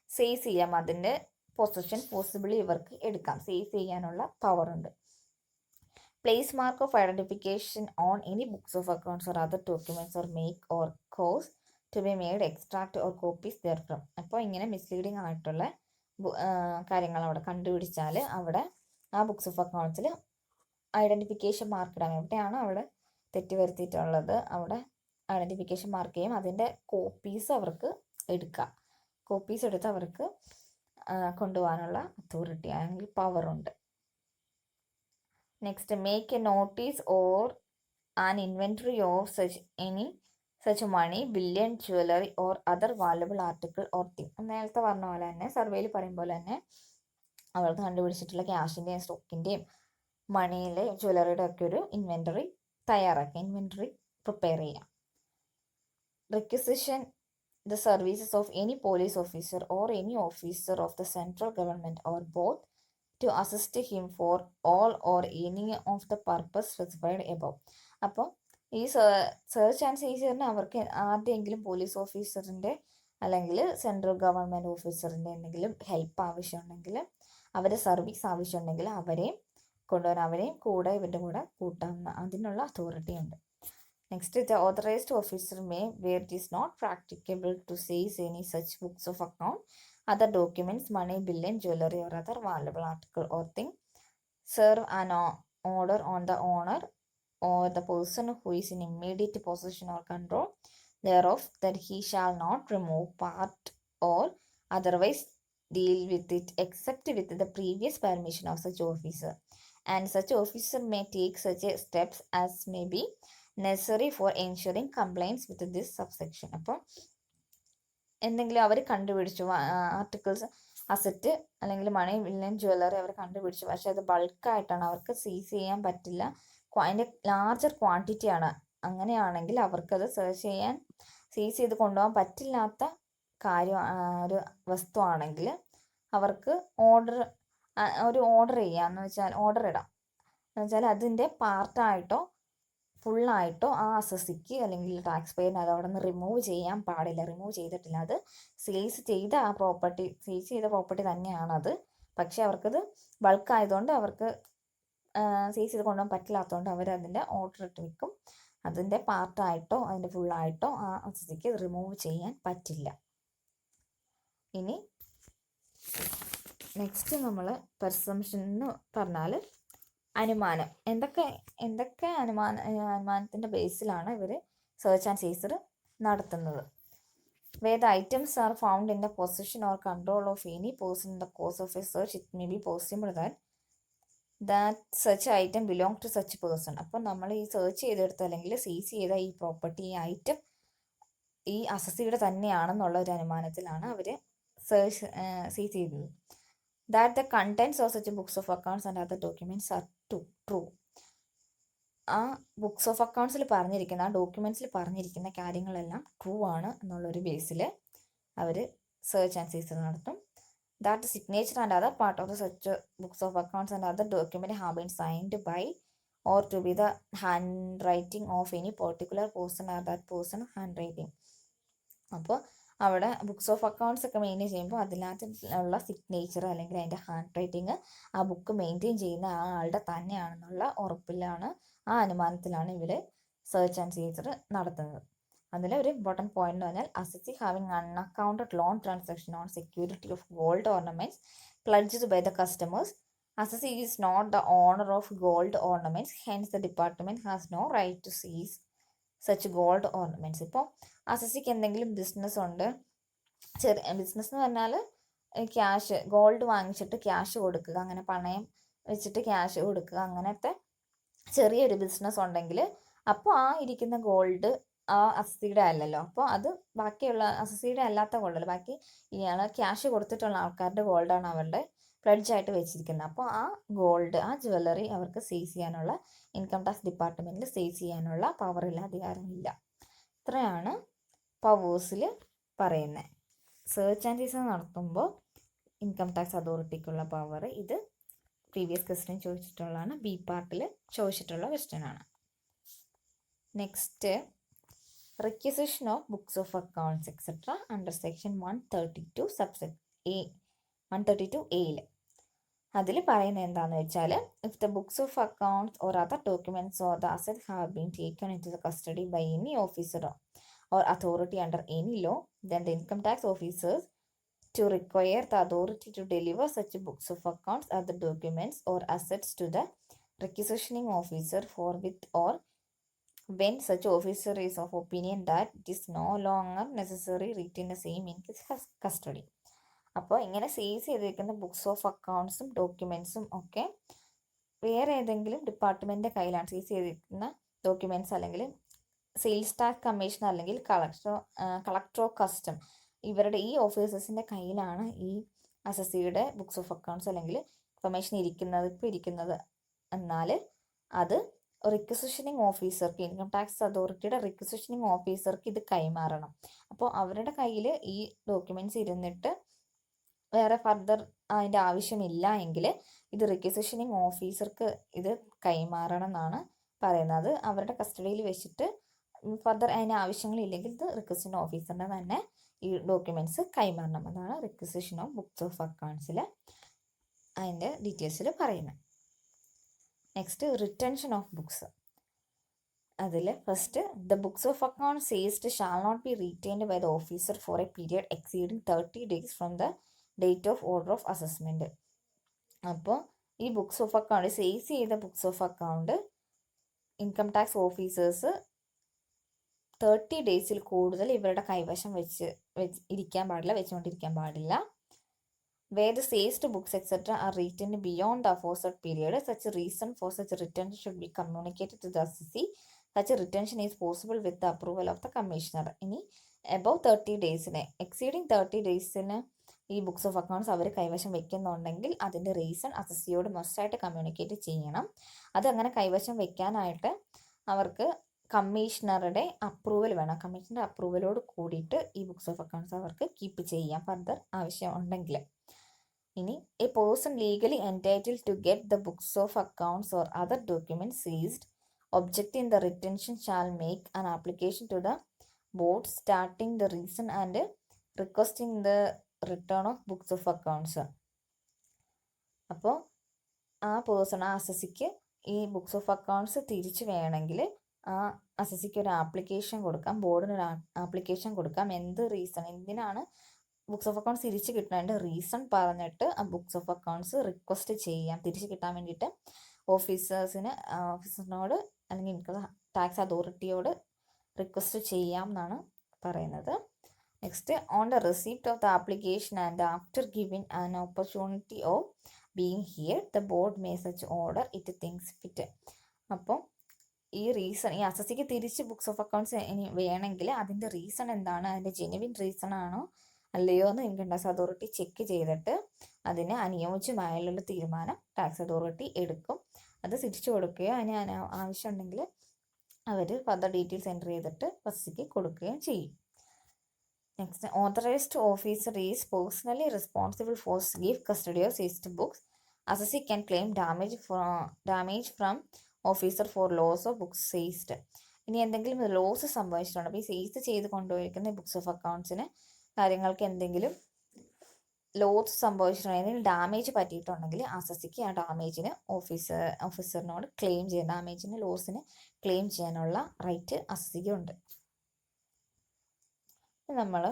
says ചെയ്യാം. അതിൻ്റെ position possibly ഇവർക്ക് എടുക്കാം. Says ചെയ്യാനുള്ള power ഉണ്ട്. Place mark of identification on any books of accounts or other documents or make or cause to be made extract or copies therefrom. അപ്പോൾ ഇങ്ങനെ misleading ആയിട്ടുള്ള കാര്യങ്ങൾ അവിടെ കണ്ടുപിടിച്ചാൽ അവിടെ ആ ബുക്സ് ഓഫ് അക്കൗണ്ട്സിൽ ഐഡൻറ്റിഫിക്കേഷൻ മാർക്ക് ഇടാം. എവിടെയാണ് അവിടെ തെറ്റ് വരുത്തിയിട്ടുള്ളത് അവിടെ ഐഡൻറ്റിഫിക്കേഷൻ മാർക്ക് ചെയ്യും. അതിൻ്റെ കോപ്പീസ് അവർക്ക് എടുക്കാം. കോപ്പീസ് എടുത്ത് അവർക്ക് കൊണ്ടുപോകാനുള്ള അതോറിറ്റി അല്ലെങ്കിൽ പവറുണ്ട്. Next, make a notice or an inventory of such money, billion, jewelry or other valuable article or thing. നേരത്തെ പറഞ്ഞ പോലെ തന്നെ സർവേയിൽ പറയുമ്പോൾ തന്നെ അവർക്ക് കണ്ടുപിടിച്ചിട്ടുള്ള ക്യാഷിൻ്റെയും സ്റ്റോക്കിൻ്റെയും മണിയിലെ ജ്വല്ലറിയുടെ ഒക്കെ ഒരു ഇൻവെൻറ്ററി തയ്യാറാക്കുക, ഇൻവെൻറ്ററി പ്രിപ്പയർ ചെയ്യാം. Requisition the services of any police officer or any officer of the central government or both to assist him for all or any of the purpose specified above. അപ്പോൾ ഈ search and സീസറിന് അവർക്ക് ആരുടെയെങ്കിലും police ഓഫീസറിൻ്റെ അല്ലെങ്കിൽ central government ഓഫീസറിൻ്റെ എന്തെങ്കിലും help ആവശ്യമുണ്ടെങ്കിൽ, അവരുടെ service ആവശ്യമുണ്ടെങ്കിൽ അവരെയും കൊണ്ടുവരാൻ, അവരെയും കൂടെ ഇവരുടെ കൂടെ കൂട്ടാവുന്ന അതിനുള്ള അതോറിറ്റി ഉണ്ട്. Next, the authorized officer may, where it is not practicable to seize any such books of account, other documents, money, billion, jewelry or other valuable article or thing, serve an order on the owner or the person who is in immediate possession or control thereof, that he shall not remove, part or otherwise deal with it except with the previous permission of such officer, and such officer may take such steps as may be necessary for ensuring compliance with this subsection. അപ്പോൾ എന്തെങ്കിലും അവർ കണ്ടുപിടിച്ചു, articles, asset അല്ലെങ്കിൽ മണി, bullion, jewellery അവർ കണ്ടുപിടിച്ചു, പക്ഷെ അത് ബൾക്കായിട്ടാണ്, അവർക്ക് സീസ് ചെയ്യാൻ പറ്റില്ല, അതിൻ്റെ ലാർജർ ക്വാണ്ടിറ്റിയാണ്. അങ്ങനെയാണെങ്കിൽ അവർക്കത് സീസ് ചെയ്ത് കൊണ്ടുപോകാൻ പറ്റില്ലാത്ത കാര്യം, ഒരു വസ്തുവാണെങ്കിൽ അവർക്ക് ഓർഡർ ചെയ്യാന്ന് വെച്ചാൽ ഓർഡർ ഇടാം. എന്ന് വെച്ചാൽ അതിൻ്റെ പാർട്ടായിട്ടോ ഫുള്ളായിട്ടോ ആ അസസിക്ക് അല്ലെങ്കിൽ ടാക്സ് പെയറിന് അത് അവിടെ നിന്ന് റിമൂവ് ചെയ്യാൻ പാടില്ല. റിമൂവ് ചെയ്തിട്ടില്ല, അത് സീസ് ചെയ്ത പ്രോപ്പർട്ടി തന്നെയാണത്. പക്ഷെ അവർക്കത് ബൾക്കായതുകൊണ്ട് അവർക്ക് സീസ് ചെയ്ത് കൊണ്ടുപോകാൻ പറ്റില്ലാത്തതുകൊണ്ട് അവരതിൻ്റെ ഓർഡർ ഇട്ട് വെക്കും. അതിൻ്റെ പാർട്ടായിട്ടോ അതിൻ്റെ ഫുള്ളായിട്ടോ ആ അസസിക്ക് റിമൂവ് ചെയ്യാൻ പറ്റില്ല. ഇനി നെക്സ്റ്റ് നമ്മൾ പെർസംഷൻ എന്ന് പറഞ്ഞാൽ അനുമാനം. എന്തൊക്കെ അനുമാനത്തിൻ്റെ ബേസിലാണ് ഇവർ സെർച്ച് ആൻഡ് സീസർ നടത്തുന്നത്. where the items are found in the possession or control of any person in the course of a search, it may be possible that such item belong to such person. അപ്പോൾ നമ്മൾ ഈ search ചെയ്തെടുത്ത അല്ലെങ്കിൽ സീസ് ചെയ്ത ഈ property, ഈ item ഈ അസസിയുടെ തന്നെയാണെന്നുള്ള ഒരു അനുമാനത്തിലാണ് അവർ സീസ് ചെയ്തത്. that the contents of such books of accounts and other documents are true. ആ ബുക്സ് ഓഫ് അക്കൗണ്ട്സിൽ പറഞ്ഞിരിക്കുന്ന, ആ ഡോക്യുമെൻറ്റ്സിൽ പറഞ്ഞിരിക്കുന്ന കാര്യങ്ങളെല്ലാം ട്രൂ ആണ് എന്നുള്ളൊരു ബേസിൽ അവർ സെർച്ച് ആൻഡ് സീസർ നടത്തും. that the signature and other part of the such books of accounts and other document have been signed by or to be the handwriting of any particular person or that person handwriting. അപ്പോൾ അവിടെ books of accounts ഒക്കെ maintain ചെയ്യുമ്പോൾ അതിനകത്തുള്ള signature അല്ലെങ്കിൽ അതിൻ്റെ hand writing ആ book maintain ചെയ്യുന്ന ആ ആളുടെ തന്നെയാണെന്നുള്ള ഉറപ്പിലാണ്, ആ അനുമാനത്തിലാണ് ഇവർ സെർച്ച് ആൻഡ് സീസർ നടത്തുന്നത്. അതിൽ ഒരു ഇമ്പോർട്ടൻറ്റ് പോയിന്റ് എന്ന് പറഞ്ഞാൽ asset having unaccounted loan transaction on security of gold ornaments pledged by the customers. Asset is not the owner of gold ornaments, hence the department has no right to seize such gold ornaments. ഇപ്പോൾ അസസിക്ക് എന്തെങ്കിലും business ഉണ്ട്, business എന്ന് പറഞ്ഞാൽ cash, gold വാങ്ങിച്ചിട്ട് cash കൊടുക്കുക, അങ്ങനെ പണയം വെച്ചിട്ട് ക്യാഷ് കൊടുക്കുക, അങ്ങനത്തെ ചെറിയൊരു ബിസിനസ് ഉണ്ടെങ്കിൽ അപ്പോൾ ആ ഇരിക്കുന്ന ഗോൾഡ് ആ അസസിയുടെ അല്ലല്ലോ, അപ്പോൾ അത് ബാക്കിയുള്ള അസസിയുടെ അല്ലാത്ത ഗോൾഡല്ല, ബാക്കി ഇയാൾ ക്യാഷ് കൊടുത്തിട്ടുള്ള ആൾക്കാരുടെ ഗോൾഡാണ് അവരുടെ പ്ലഡ്ജായിട്ട് വെച്ചിരിക്കുന്നത്. അപ്പോൾ ആ ഗോൾഡ്, ആ ജ്വല്ലറി അവർക്ക് സീസ് ചെയ്യാനുള്ള, ഇൻകം ടാക്സ് ഡിപ്പാർട്ട്മെൻറ്റിൽ സീസ് ചെയ്യാനുള്ള പവറില്ല, അധികാരമില്ല. ഇത്രയാണ് പവേഴ്സിൽ പറയുന്നത്. സെർച്ച് ആൻഡ് സീസൺ നടത്തുമ്പോൾ ഇൻകം ടാക്സ് അതോറിറ്റിക്കുള്ള പവർ, ഇത് പ്രീവിയസ് ക്വസ്റ്റ്യൻ ചോദിച്ചിട്ടുള്ളതാണ്, ബി പാർട്ടിൽ ചോദിച്ചിട്ടുള്ള ക്വസ്റ്റ്യൻ ആണ്. Next, requisition of books of accounts etcetera under section 132 subsection A, 132 എയിൽ അതിൽ പറയുന്നത് എന്താണെന്ന് വെച്ചാൽ, if the books of accounts or other documents or the asset have been taken in to the custody by any officer or authority under any law, then the income tax officers to require the authority to deliver such books of accounts, other documents or assets to the requisitioning officer forthwith or when such officer is of opinion that it is no longer necessary retain the same in his custody. അപ്പോൾ ഇങ്ങനെ സീസ് ചെയ്തിരിക്കുന്ന books of അക്കൗണ്ട്സും ഡോക്യുമെൻസും ഒക്കെ വേറെ ഏതെങ്കിലും ഡിപ്പാർട്ട്മെൻറ്റിൻ്റെ കയ്യിലാണ് സീസ് ചെയ്തിരിക്കുന്ന ഡോക്യുമെൻറ്റ്സ്, അല്ലെങ്കിൽ സെയിൽസ് ടാക്സ് കമ്മീഷണർ അല്ലെങ്കിൽ കളക്ടർ ഓഫ് കസ്റ്റം, ഇവരുടെ ഈ ഓഫീസേഴ്സിൻ്റെ കയ്യിലാണ് ഈ അസസിയുടെ ബുക്സ് ഓഫ് അക്കൗണ്ട്സ് അല്ലെങ്കിൽ ഇൻഫർമേഷൻ ഇരിക്കുന്നത് എന്നാൽ അത് റിക്വസിഷനിങ് ഓഫീസർക്ക്, ഇൻകം ടാക്സ് അതോറിറ്റിയുടെ റിക്വസിഷനിങ് ഓഫീസർക്ക് ഇത് കൈമാറണം. അപ്പോൾ അവരുടെ കയ്യിൽ ഈ ഡോക്യുമെൻറ്റ്സ് ഇരുന്നിട്ട് വേറെ ഫർദർ അതിൻ്റെ ആവശ്യമില്ല എങ്കിൽ ഇത് റിക്വസിഷനിങ് ഓഫീസർക്ക് ഇത് കൈമാറണം എന്നാണ് പറയുന്നത്. അവരുടെ കസ്റ്റഡിയിൽ വെച്ചിട്ട് ഫർദർ അതിന് ആവശ്യങ്ങളില്ലെങ്കിൽ ഇത് റിക്വസിഷൻ ഓഫീസറിൻ്റെ തന്നെ ഈ ഡോക്യുമെൻറ്റ്സ് കൈമാറണം. അതാണ് റിക്വസിഷൻ ഓഫ് ബുക്സ് ഓഫ് അക്കൗണ്ട്സിൽ അതിൻ്റെ ഡീറ്റെയിൽസിൽ പറയുന്നത്. Next, retention of books. അതിൽ first, the books of accounts seized shall not be retained by the officer for a period exceeding 30 days from the date of order of assessment. അപ്പോൾ ഈ books of account, seize ചെയ്ത books of account income tax officers 30 days കൂടുതൽ ഇവരുടെ കൈവശം വെച്ചുകൊണ്ടിരിക്കാൻ പാടില്ല. Where the seized books etc. are retained beyond the aforesaid period, such reason for such retention should be communicated to the assessee. Such retention is possible with the approval of the commissioner. ഇനി above 30 days, exceeding 30 days ഈ books of accounts അവർ കൈവശം വെക്കുന്നുണ്ടെങ്കിൽ അതിൻ്റെ reason അസസ്സിയോട് മസ്റ്റായിട്ട് communicate ചെയ്യണം. അതങ്ങനെ കൈവശം വെക്കാനായിട്ട് അവർക്ക് കമ്മീഷണറുടെ അപ്രൂവൽ വേണം. കമ്മീഷണറുടെ അപ്രൂവലോട് കൂടിയിട്ട് ഈ ബുക്സ് ഓഫ് അക്കൗണ്ട്സ് അവർക്ക് കീപ്പ് ചെയ്യാം ഫർദർ ആവശ്യം ഉണ്ടെങ്കിൽ. ഇനി, a person legally entitled to get the books of accounts or other documents seized objecting the retention shall make an application to the board starting the reason and requesting the return of books of accounts. അപ്പോൾ ആ person, ആ അസസിക്ക് ഈ books of accounts തിരിച്ചു വേണമെങ്കിൽ ആ അസസിക്ക് ഒരു application കൊടുക്കാം, ബോർഡിനൊരു application കൊടുക്കാം. എന്ത് റീസൺ, എന്തിനാണ് ബുക്സ് ഓഫ് അക്കൗണ്ട്സ് തിരിച്ച് കിട്ടാൻ്റെ റീസൺ പറഞ്ഞിട്ട് ആ ബുക്സ് ഓഫ് അക്കൗണ്ട്സ് റിക്വസ്റ്റ് ചെയ്യാം. തിരിച്ച് കിട്ടാൻ വേണ്ടിയിട്ട് ഓഫീസറിനോട് അല്ലെങ്കിൽ ഇൻകം ടാക്സ് അതോറിറ്റിയോട് റിക്വസ്റ്റ് ചെയ്യാം എന്നാണ് പറയുന്നത്. Next, on the receipt of the application and after giving an opportunity of being here the board may such order it things fit. അപ്പോൾ ഈ റീസൺ, ഈ അസസിക്ക് തിരിച്ച് ബുക്സ് ഓഫ് അക്കൗണ്ട്സ് ഇനി വേണമെങ്കിൽ അതിൻ്റെ റീസൺ എന്താണ്, അതിൻ്റെ ജെനുവിൻ റീസൺ ആണോ അല്ലയോ എന്ന് ഇൻകം ടാക്സ് അതോറിറ്റി ചെക്ക് ചെയ്തിട്ട് അതിന് അനുയോജ്യമായുള്ള തീരുമാനം ടാക്സ് അതോറിറ്റി എടുക്കും. അത് തിരിച്ചു കൊടുക്കുകയോ അതിന് ആവശ്യമുണ്ടെങ്കിൽ അവർ ഫർദർ ഡീറ്റെയിൽസ് എൻ്റർ ചെയ്തിട്ട് അസസിക്ക് കൊടുക്കുകയും ചെയ്യും. Next, authorised officer is personally responsible for give custody of seized books. Assessee can claim damage from officer for loss of books seized. ഇനി എന്തെങ്കിലും ലോസ് സംഭവിച്ചിട്ടുണ്ട്, അപ്പോൾ ഈ സീസ് ചെയ്ത് കൊണ്ടുപോയിരിക്കുന്ന ബുക്സ് ഓഫ് അക്കൗണ്ട്സിന് കാര്യങ്ങൾക്ക് എന്തെങ്കിലും ലോസ് സംഭവിച്ചിട്ടുണ്ടെങ്കിൽ, ഡാമേജ് പറ്റിയിട്ടുണ്ടെങ്കിൽ അസസിക്ക് ആ ഡാമേജിന് ഓഫീസറിനോട് ക്ലെയിം ചെയ്യാൻ, ഡാമേജിന് ലോസിന് ക്ലെയിം ചെയ്യാനുള്ള റൈറ്റ് അസസിക്ക് ഉണ്ട്. നമ്മൾ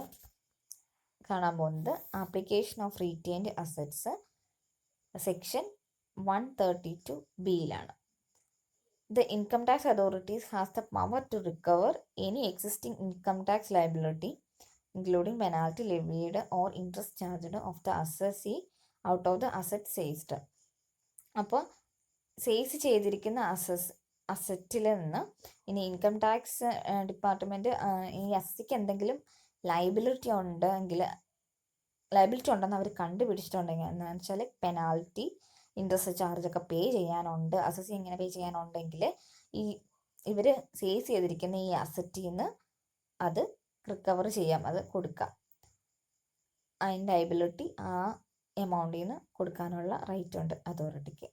കാണാൻ പോകുന്നത് application of retained assets section 132 ബിയിലാണ്. The income tax authorities has the power to recover any existing income tax liability including penalty levied or interest charged of the assessee out of the asset seized. അപ്പോൾ സെയിസ് ചെയ്തിരിക്കുന്ന അസറ്റിൽ നിന്ന് ഇനി income tax department ഈ അസറ്റിക്ക് എന്തെങ്കിലും liability ഉണ്ടെന്ന് അവർ കണ്ടുപിടിച്ചിട്ടുണ്ടെങ്കിൽ എന്താണെന്ന് വെച്ചാൽ penalty interest ചാർജൊക്കെ പേ ചെയ്യാനുണ്ട്, അസസി ഇങ്ങനെ പേ ചെയ്യാനുണ്ടെങ്കിൽ ഇവർ സെയിസ് ചെയ്തിരിക്കുന്ന ഈ അസറ്റിൽ നിന്ന് അത് റിക്കവർ ചെയ്യാം, അത് കൊടുക്കാം. അതിൻ്റെ ലയബിലിറ്റി ആ എമൗണ്ടിൽ നിന്ന് കൊടുക്കാനുള്ള റൈറ്റ് ഉണ്ട് അതോറിറ്റിക്ക്.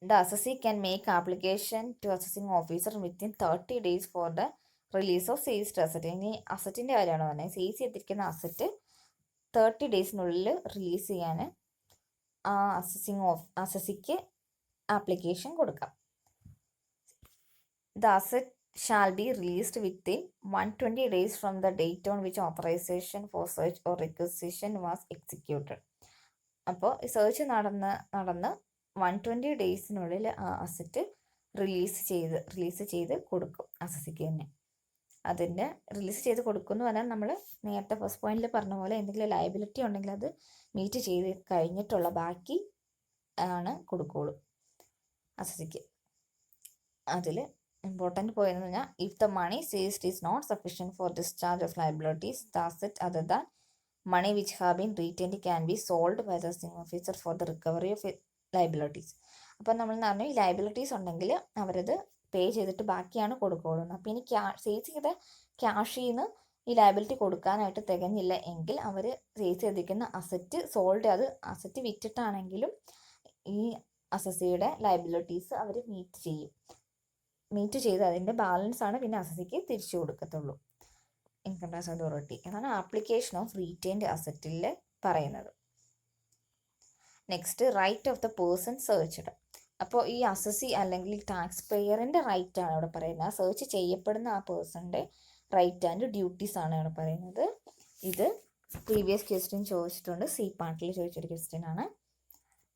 The assessee can make application to assessing officer within 30 days for the release of seized asset. ഇനി അസറ്റിൻ്റെ കാര്യമാണ് പറഞ്ഞത്. സെയിസ് ചെയ്തിരിക്കുന്ന അസറ്റ് 30 ഡേയ്സിനുള്ളിൽ റിലീസ് ചെയ്യാൻ ആ അസസിക്ക് ആപ്ലിക്കേഷൻ കൊടുക്കാം. The asset shall be released within 120 days from the date on which authorization for search or requisition was executed. അപ്പോൾ search നടന്ന് 120 ഡേയ്സിനുള്ളിൽ ആ അസറ്റ് റിലീസ് ചെയ്ത് കൊടുക്കും അസസിക്ക് തന്നെ. അതിൻ്റെ റിലീസ് ചെയ്ത് കൊടുക്കുമെന്ന് പറഞ്ഞാൽ നമ്മൾ നേരത്തെ ഫസ്റ്റ് പോയിന്റിൽ പറഞ്ഞ പോലെ എന്തെങ്കിലും ലയബിലിറ്റി ഉണ്ടെങ്കിൽ അത് മീറ്റ് ചെയ്ത് കഴിഞ്ഞിട്ടുള്ള ബാക്കി ആണ് കൊടുക്കുള്ളൂ അസസിക്ക്. അതിൽ ഇമ്പോർട്ടൻറ്റ് പോയെന്ന് പറഞ്ഞാൽ if the money seized is not sufficient for discharge of liabilities the asset other than money which have been retained can be sold by the assessing officer for the recovery of liabilities. അപ്പം നമ്മൾ പറഞ്ഞു ഈ liabilities ഉണ്ടെങ്കിൽ അവരത് പേ ചെയ്തിട്ട് ബാക്കിയാണ് കൊടുക്കുകയുള്ളൂ. അപ്പോൾ ഇനി സെയിൽസ് ചെയ്ത ക്യാഷിൽ നിന്ന് ഈ ലയബിലിറ്റി കൊടുക്കാനായിട്ട് തികഞ്ഞില്ല എങ്കിൽ അവർ സെയിൽസ് ചെയ്തിരിക്കുന്ന അസറ്റ് വിറ്റിട്ടാണെങ്കിലും ഈ അസസിയുടെ ലയബിലിറ്റീസ് അവർ മീറ്റ് ചെയ്ത് അതിൻ്റെ ബാലൻസ് ആണ് പിന്നെ അസസിക്ക് തിരിച്ചു കൊടുക്കത്തുള്ളൂ ഇൻകം ടാക്സ് അതോറിറ്റി. എന്നാണ് ആപ്ലിക്കേഷൻ ഓഫ് റീറ്റെയിൻഡ് അസറ്റിൽ പറയുന്നത്. Next right of the person searched. അപ്പോൾ ഈ അസസി അല്ലെങ്കിൽ ടാക്സ് പേയറിൻ്റെ റൈറ്റ് ആണ് ഇവിടെ പറയുന്നത്. സെർച്ച് ചെയ്യപ്പെടുന്ന ആ പേഴ്സണിൻ്റെ റൈറ്റ് ആൻഡ് ഡ്യൂട്ടീസ് ആണ് ഇവിടെ പറയുന്നത്. ഇത് പ്രീവിയസ് ക്വസ്റ്റ്യൻ ചോദിച്ചിട്ടുണ്ട്, സി പാർട്ടിൽ ചോദിച്ചൊരു ക്വസ്റ്റ്യൻ ആണ്.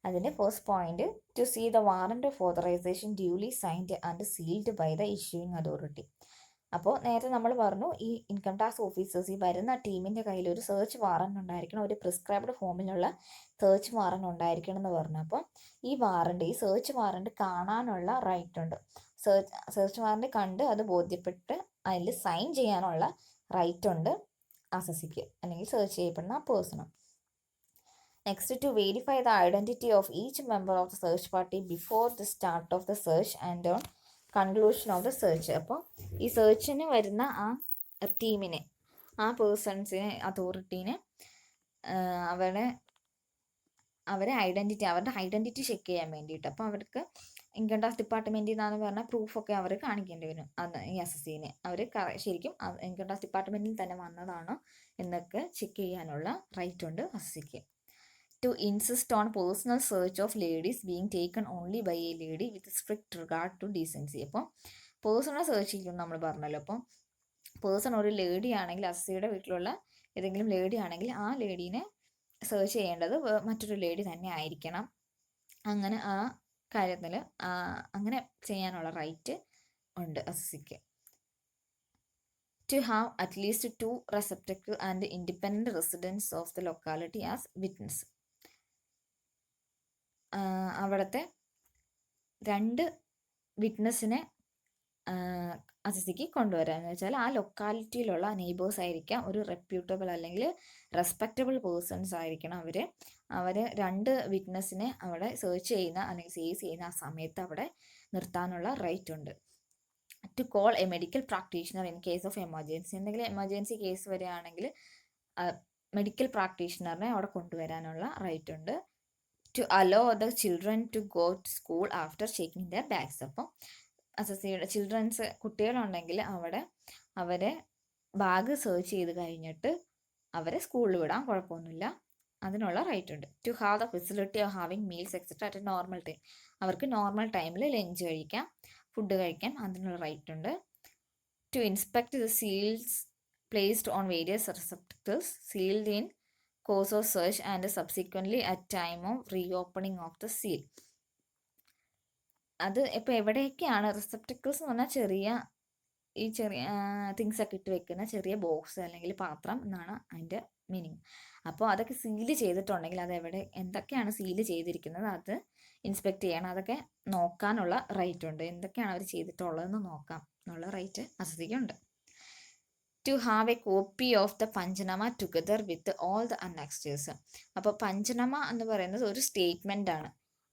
അതിൻ്റെ first point to see the warrant of authorisation duly signed and sealed by the issuing authority. അപ്പോൾ നേരത്തെ നമ്മൾ പറഞ്ഞു ഈ ഇൻകം ടാക്സ് ഓഫീസേഴ്സ് ഈ വരുന്ന ടീമിൻ്റെ കയ്യിൽ ഒരു സെർച്ച് വാറന്റ് ഉണ്ടായിരിക്കണം, ഒരു പ്രിസ്ക്രൈബ്ഡ് ഫോമിലുള്ള സെർച്ച് വാറന്റ് ഉണ്ടായിരിക്കണം എന്ന് പറഞ്ഞു. അപ്പോൾ ഈ സെർച്ച് വാറന്റ് കാണാനുള്ള റൈറ്റ് ഉണ്ട്. സെർച്ച് വാറന്റ് കണ്ട് അത് ബോധ്യപ്പെട്ട് അതിൽ സൈൻ ചെയ്യാനുള്ള റൈറ്റ് ഉണ്ട് അസസിക്ക് അല്ലെങ്കിൽ സെർച്ച് ചെയ്യപ്പെടുന്ന ആ പേഴ്സണും. Next to verify the identity of each member of the search party before the start of the search and on conclusion of the search. അപ്പോൾ ഈ സെർച്ചിന് വരുന്ന ആ ടീമിനെ, ആ പേഴ്സൺസിനെ, അതോറിറ്റീനെ അവരുടെ ഐഡൻറ്റിറ്റി ചെക്ക് ചെയ്യാൻ വേണ്ടിയിട്ട്. അപ്പോൾ അവർക്ക് ഇൻകം ടാക്സ് ഡിപ്പാർട്ട്മെൻറ്റിൽ നിന്നാന്ന് പറഞ്ഞാൽ പ്രൂഫൊക്കെ അവർ കാണിക്കേണ്ടി വരും. ഈ അസസീനെ അവർ ശരിക്കും ഇൻകം ടാക്സ് ഡിപ്പാർട്ട്മെൻറ്റിൽ തന്നെ വന്നതാണോ എന്നൊക്കെ ചെക്ക് ചെയ്യാനുള്ള റൈറ്റ് ഉണ്ട് അസസിക്ക്. To insist on personal search of ladies being taken only by a lady with strict regard to decency. അപ്പോൾ പേഴ്സണൽ സെർച്ച് ചെയ്യും നമ്മൾ പറഞ്ഞല്ലോ. അപ്പോൾ പേഴ്സൺ ഒരു ലേഡി ആണെങ്കിൽ അസസിയുടെ വീട്ടിലുള്ള ഏതെങ്കിലും ലേഡി ആണെങ്കിൽ ആ ലേഡീനെ സെർച്ച് ചെയ്യേണ്ടത് മറ്റൊരു ലേഡി തന്നെ ആയിരിക്കണം. അങ്ങനെ ആ കാര്യത്തിൽ അങ്ങനെ ചെയ്യാനുള്ള റൈറ്റ് ഉണ്ട് അസസിക്ക്. To have at least 2 receptacle and independent residents of the locality as witness. അവിടുത്തെ 2 വിറ്റ്നസ്സിനെ അസസിക്ക് കൊണ്ടുവരാമെന്ന് വെച്ചാൽ ആ ലൊക്കാലിറ്റിയിലുള്ള നെയ്ബേഴ്സ് ആയിരിക്കാം, ഒരു റെപ്യൂട്ടബിൾ അല്ലെങ്കിൽ റെസ്പെക്റ്റബിൾ പേഴ്സൺസ് ആയിരിക്കണം അവർ 2 വിറ്റ്നസ്സിനെ അവിടെ സെർച്ച് ചെയ്യുന്ന അല്ലെങ്കിൽ സെയ്സ് ചെയ്യുന്ന ആ സമയത്ത് അവിടെ നിർത്താനുള്ള റൈറ്റ് ഉണ്ട്. To call a medical practitioner in case of emergency. എന്തെങ്കിലും എമർജൻസി കേസ് വരികയാണെങ്കിൽ മെഡിക്കൽ പ്രാക്ടീഷണറിനെ അവിടെ കൊണ്ടുവരാനുള്ള റൈറ്റ് ഉണ്ട്. To allow the children to go to school after checking their bags. അപ്പം അസസിയുടെ കുട്ടികളുണ്ടെങ്കിൽ അവരെ ബാഗ് സെർച്ച് ചെയ്ത് കഴിഞ്ഞിട്ട് അവരെ സ്കൂളിൽ വിടാൻ കുഴപ്പമൊന്നുമില്ല, അതിനുള്ള റൈറ്റ് ഉണ്ട്. To have the facility of having meals etcetera at a normal time. അവർക്ക് നോർമൽ ടൈമിൽ ലഞ്ച് കഴിക്കാം, ഫുഡ് കഴിക്കാൻ അതിനുള്ള റൈറ്റ് ഉണ്ട്. To inspect the seals placed on various receptacles sealed in course of search and subsequently at time of reopening of the seal. അത് ഇപ്പോൾ എവിടെയൊക്കെയാണ് റിസെപ്റ്റക്കിൾസ് എന്ന് പറഞ്ഞാൽ ചെറിയ ഈ ചെറിയ തിങ്സൊക്കെ ഇട്ട് വെക്കുന്ന ചെറിയ ബോക്സ് അല്ലെങ്കിൽ പാത്രം എന്നാണ് അതിൻ്റെ മീനിങ്. അപ്പോൾ അതൊക്കെ സീല് ചെയ്തിട്ടുണ്ടെങ്കിൽ അത് എന്തൊക്കെയാണ് സീല് ചെയ്തിരിക്കുന്നത് അത് ഇൻസ്പെക്ട് ചെയ്യണം. അതൊക്കെ നോക്കാനുള്ള റൈറ്റ് ഉണ്ട്. എന്തൊക്കെയാണ് അവർ ചെയ്തിട്ടുള്ളതെന്ന് നോക്കാം എന്നുള്ള റൈറ്റ് അസസിക്കുണ്ട്. To have a copy of the panchnama together with all the annexures. അപ്പോൾ പഞ്ചനമ എന്ന് പറയുന്നത് ഒരു സ്റ്റേറ്റ്മെൻ്റ് ആണ്.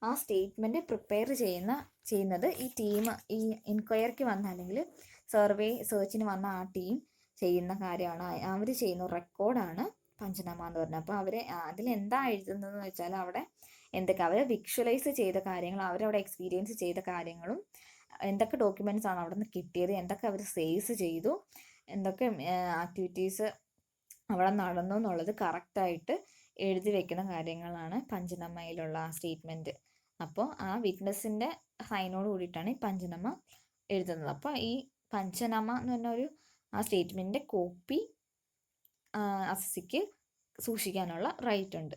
ആ സ്റ്റേറ്റ്മെൻറ്റ് പ്രിപ്പയർ ചെയ്യുന്നത് ഈ ടീം, ഈ ഇൻക്വയറിക്ക് വന്ന അല്ലെങ്കിൽ സെർച്ചിന് വന്ന ആ ടീം ചെയ്യുന്ന കാര്യമാണ്. അവർ ചെയ്യുന്ന റെക്കോർഡാണ് പഞ്ചനമ എന്ന് പറഞ്ഞത്. അപ്പോൾ അതിലെന്താ എഴുതുന്നതെന്ന് വെച്ചാൽ അവിടെ എന്തൊക്കെ അവർ വിഷ്വലൈസ് ചെയ്ത കാര്യങ്ങൾ, അവരവിടെ എക്സ്പീരിയൻസ് ചെയ്ത കാര്യങ്ങളും എന്തൊക്കെ ഡോക്യുമെൻറ്റ്സ് ആണ് അവിടെ നിന്ന് കിട്ടിയത്, എന്തൊക്കെ അവർ സേസ് ചെയ്തു, എന്തൊക്കെ ആക്ടിവിറ്റീസ് അവിടെ നടന്നു എന്നുള്ളത് കറക്റ്റായിട്ട് എഴുതി വെക്കുന്ന കാര്യങ്ങളാണ് പഞ്ചനമയിലുള്ള ആ സ്റ്റേറ്റ്മെൻറ്റ്. അപ്പോൾ ആ വിറ്റ്നസിൻ്റെ സൈനോട് കൂടിയിട്ടാണ് ഈ പഞ്ചനമ എഴുതുന്നത്. അപ്പോൾ ഈ പഞ്ചനമ എന്ന് പറഞ്ഞ ആ സ്റ്റേറ്റ്മെൻറ്റിൻ്റെ കോപ്പി അസസിക്ക് സൂക്ഷിക്കാനുള്ള റൈറ്റ് ഉണ്ട്.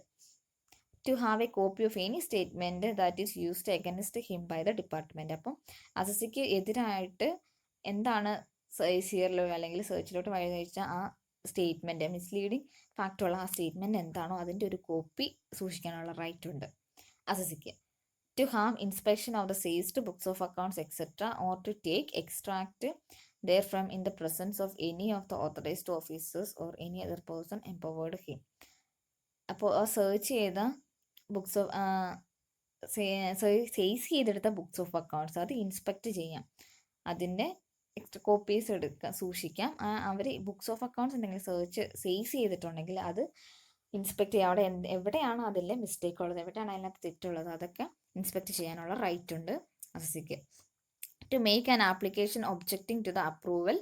To have a copy of any statement that is used against him by the department. അപ്പം അസസിക്ക് എതിരായിട്ട് എന്താണ് സീസിയറിലോ അല്ലെങ്കിൽ സെർച്ചിലോട്ട് വഴിവെച്ച ആ സ്റ്റേറ്റ്മെൻറ്റ്, മിസ്ലീഡിങ് ഫാക്റ്റുള്ള ആ സ്റ്റേറ്റ്മെൻറ്റ് എന്താണോ അതിൻ്റെ ഒരു കോപ്പി സൂക്ഷിക്കാനുള്ള റൈറ്റ് ഉണ്ട് അസസിക്ക്. To have inspection of the seized books of accounts etcetera or to take extract there from in the presence of any of the authorized officers or any other person empowered him. അപ്പോൾ ആ search ചെയ്ത books of says ചെയ്തെടുത്ത books of accounts അത് inspect ചെയ്യാം, അതിൻ്റെ extra copies സൂക്ഷിക്കാം. അവർ books of accounts എന്തെങ്കിലും says ചെയ്തിട്ടുണ്ടെങ്കിൽ അത് ഇൻസ്പെക്ട് ചെയ്യാം. അവിടെ എവിടെയാണോ അതിലെ മിസ്റ്റേക്ക് ഉള്ളത്, എവിടെയാണ് അതിനകത്ത് തെറ്റുള്ളത്, അതൊക്കെ ഇൻസ്പെക്ട് ചെയ്യാനുള്ള റൈറ്റ് ഉണ്ട് അസസിക്ക്. To make an application objecting to the approval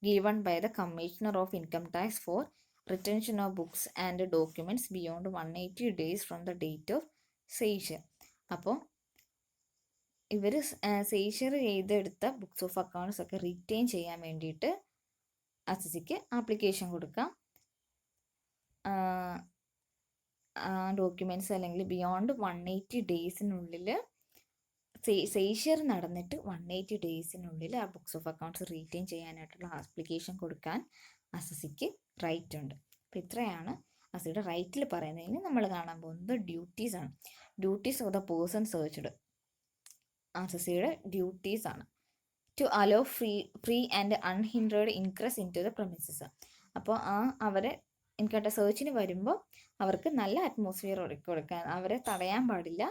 given by the Commissioner of Income Tax for retention of books and documents beyond 180 days from the date of seizure. അപ്പോൾ ഇവർ സെയ്ഷർ ചെയ്തെടുത്ത books of accounts ഒക്കെ retain ചെയ്യാൻ വേണ്ടിയിട്ട് അസസിക്ക് application കൊടുക്കാം. Documents അല്ലെങ്കിൽ beyond 180 ഡേയ്സിനുള്ളിൽ സെയ്ഷർ നടന്നിട്ട് 180 ഡേയ്സിനുള്ളിൽ ആ ബുക്സ് ഓഫ് അക്കൗണ്ട്സ് റീറ്റെയിൻ ചെയ്യാനായിട്ടുള്ള ആപ്ലിക്കേഷൻ കൊടുക്കാൻ അസസിക്ക് റൈറ്റ് ഉണ്ട്. അപ്പോൾ ഇത്രയാണ് അസസിയുടെ റൈറ്റിൽ പറയുന്നത്. ഇനി നമ്മൾ കാണാൻ പോകുന്നത് ഡ്യൂട്ടീസ് ആണ്. Duties of the person searched. അസസിയുടെ ഡ്യൂട്ടീസ് ആണ്. To allow free and unhindered ingress in to the premises. അപ്പോൾ അവരെ ഇൻകട്ടെ സെർച്ചിന് വരുമ്പോൾ അവർക്ക് നല്ല അറ്റ്മോസ്ഫിയർ കൊടുക്കാൻ, അവരെ തടയാൻ പാടില്ല.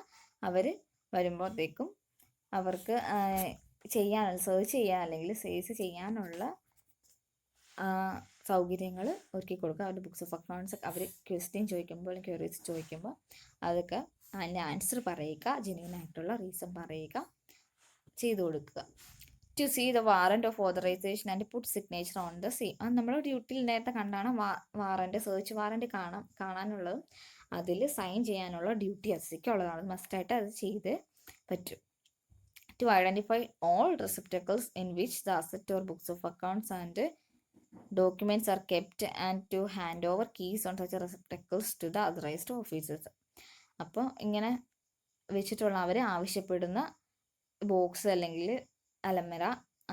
അവർ വരുമ്പോഴത്തേക്കും അവർക്ക് സെർച്ച് ചെയ്യാൻ അല്ലെങ്കിൽ സേസ് ചെയ്യാനുള്ള സൗകര്യങ്ങൾ ഒരുക്കി കൊടുക്കുക. അവരുടെ ബുക്സ് ഓഫ് അക്കൗണ്ട്സ് അവർ ക്വസ്റ്റ്യൻ ചോദിക്കുമ്പോൾ, ക്വയറീസ് ചോദിക്കുമ്പോൾ അതൊക്കെ അതിൻ്റെ ആൻസർ പറയുക, ജെന്യൂൻ ആയിട്ടുള്ള റീസൺ പറയുക, ചെയ്തു കൊടുക്കുക. To see the warrant of authorisation and put signature on the same. അത് നമ്മൾ ഡ്യൂട്ടിയിൽ നേരത്തെ കണ്ടാണ് വാറൻറ്റ്, സെർച്ച് വാറൻറ്റ് കാണാനുള്ളതും അതിൽ സൈൻ ചെയ്യാനുള്ള ഡ്യൂട്ടി അസസിക്കുള്ളതാണ്. മസ്റ്റായിട്ട് അത് ചെയ്ത് പറ്റും. To identify all receptacles in which the asset or books of accounts and documents are kept and to hand over keys on such receptacles to the authorized officers. അപ്പോൾ ഇങ്ങനെ വെച്ചിട്ടുള്ള അവർ ആവശ്യപ്പെടുന്ന ബോക്സ് അല്ലെങ്കിൽ അലമര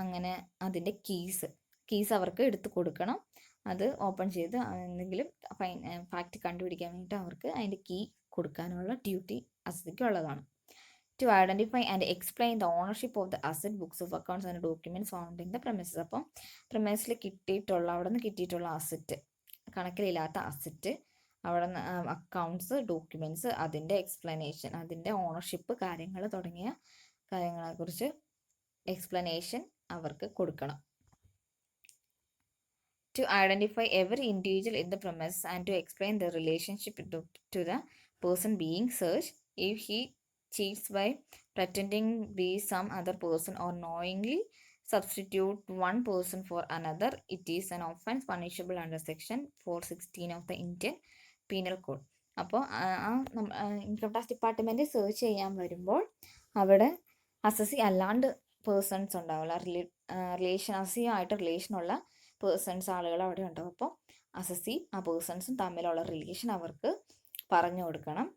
അങ്ങനെ അതിൻ്റെ കീസ് അവർക്ക് എടുത്ത് കൊടുക്കണം. അത് ഓപ്പൺ ചെയ്ത് എന്തെങ്കിലും ഫാക്റ്റ് കണ്ടുപിടിക്കാൻ വേണ്ടിയിട്ട് അവർക്ക് അതിൻ്റെ കീ കൊടുക്കാനുള്ള duty അസസിക്കുള്ളതാണ്. To identify and explain the ownership of the asset, books of accounts and documents found in the premises. അപ്പം പ്രമിസിൽ അവിടെ നിന്ന് കിട്ടിയിട്ടുള്ള അസറ്റ്, കണക്കിലില്ലാത്ത അസറ്റ്, അവിടെ നിന്ന് അക്കൗണ്ട്സ്, ഡോക്യുമെൻറ്റ്സ്, അതിൻ്റെ എക്സ്പ്ലനേഷൻ, അതിൻ്റെ ഓണർഷിപ്പ് കാര്യങ്ങൾ തുടങ്ങിയ കാര്യങ്ങളെക്കുറിച്ച് എക്സ്പ്ലനേഷൻ അവർക്ക് കൊടുക്കണം. To identify every individual in the premises and to explain the relationship to the person being searched. If he cheats by pretending to be some other person or knowingly substitute one person for another, it is an offense punishable under section 416 of the Indian Penal Code. അപ്പോൾ income tax department search ചെയ്യാൻ വരുമ്പോൾ അവിടെ assessee അല്ലാണ്ട് persons ഉണ്ടാവില്ല, അസസിയുമായിട്ട് റിലേഷനുള്ള ആളുകൾ അവിടെ ഉണ്ടാവും. അപ്പോൾ അസസി ആ പേഴ്സൺസും തമ്മിലുള്ള റിലേഷൻ അവർക്ക് പറഞ്ഞു കൊടുക്കണം.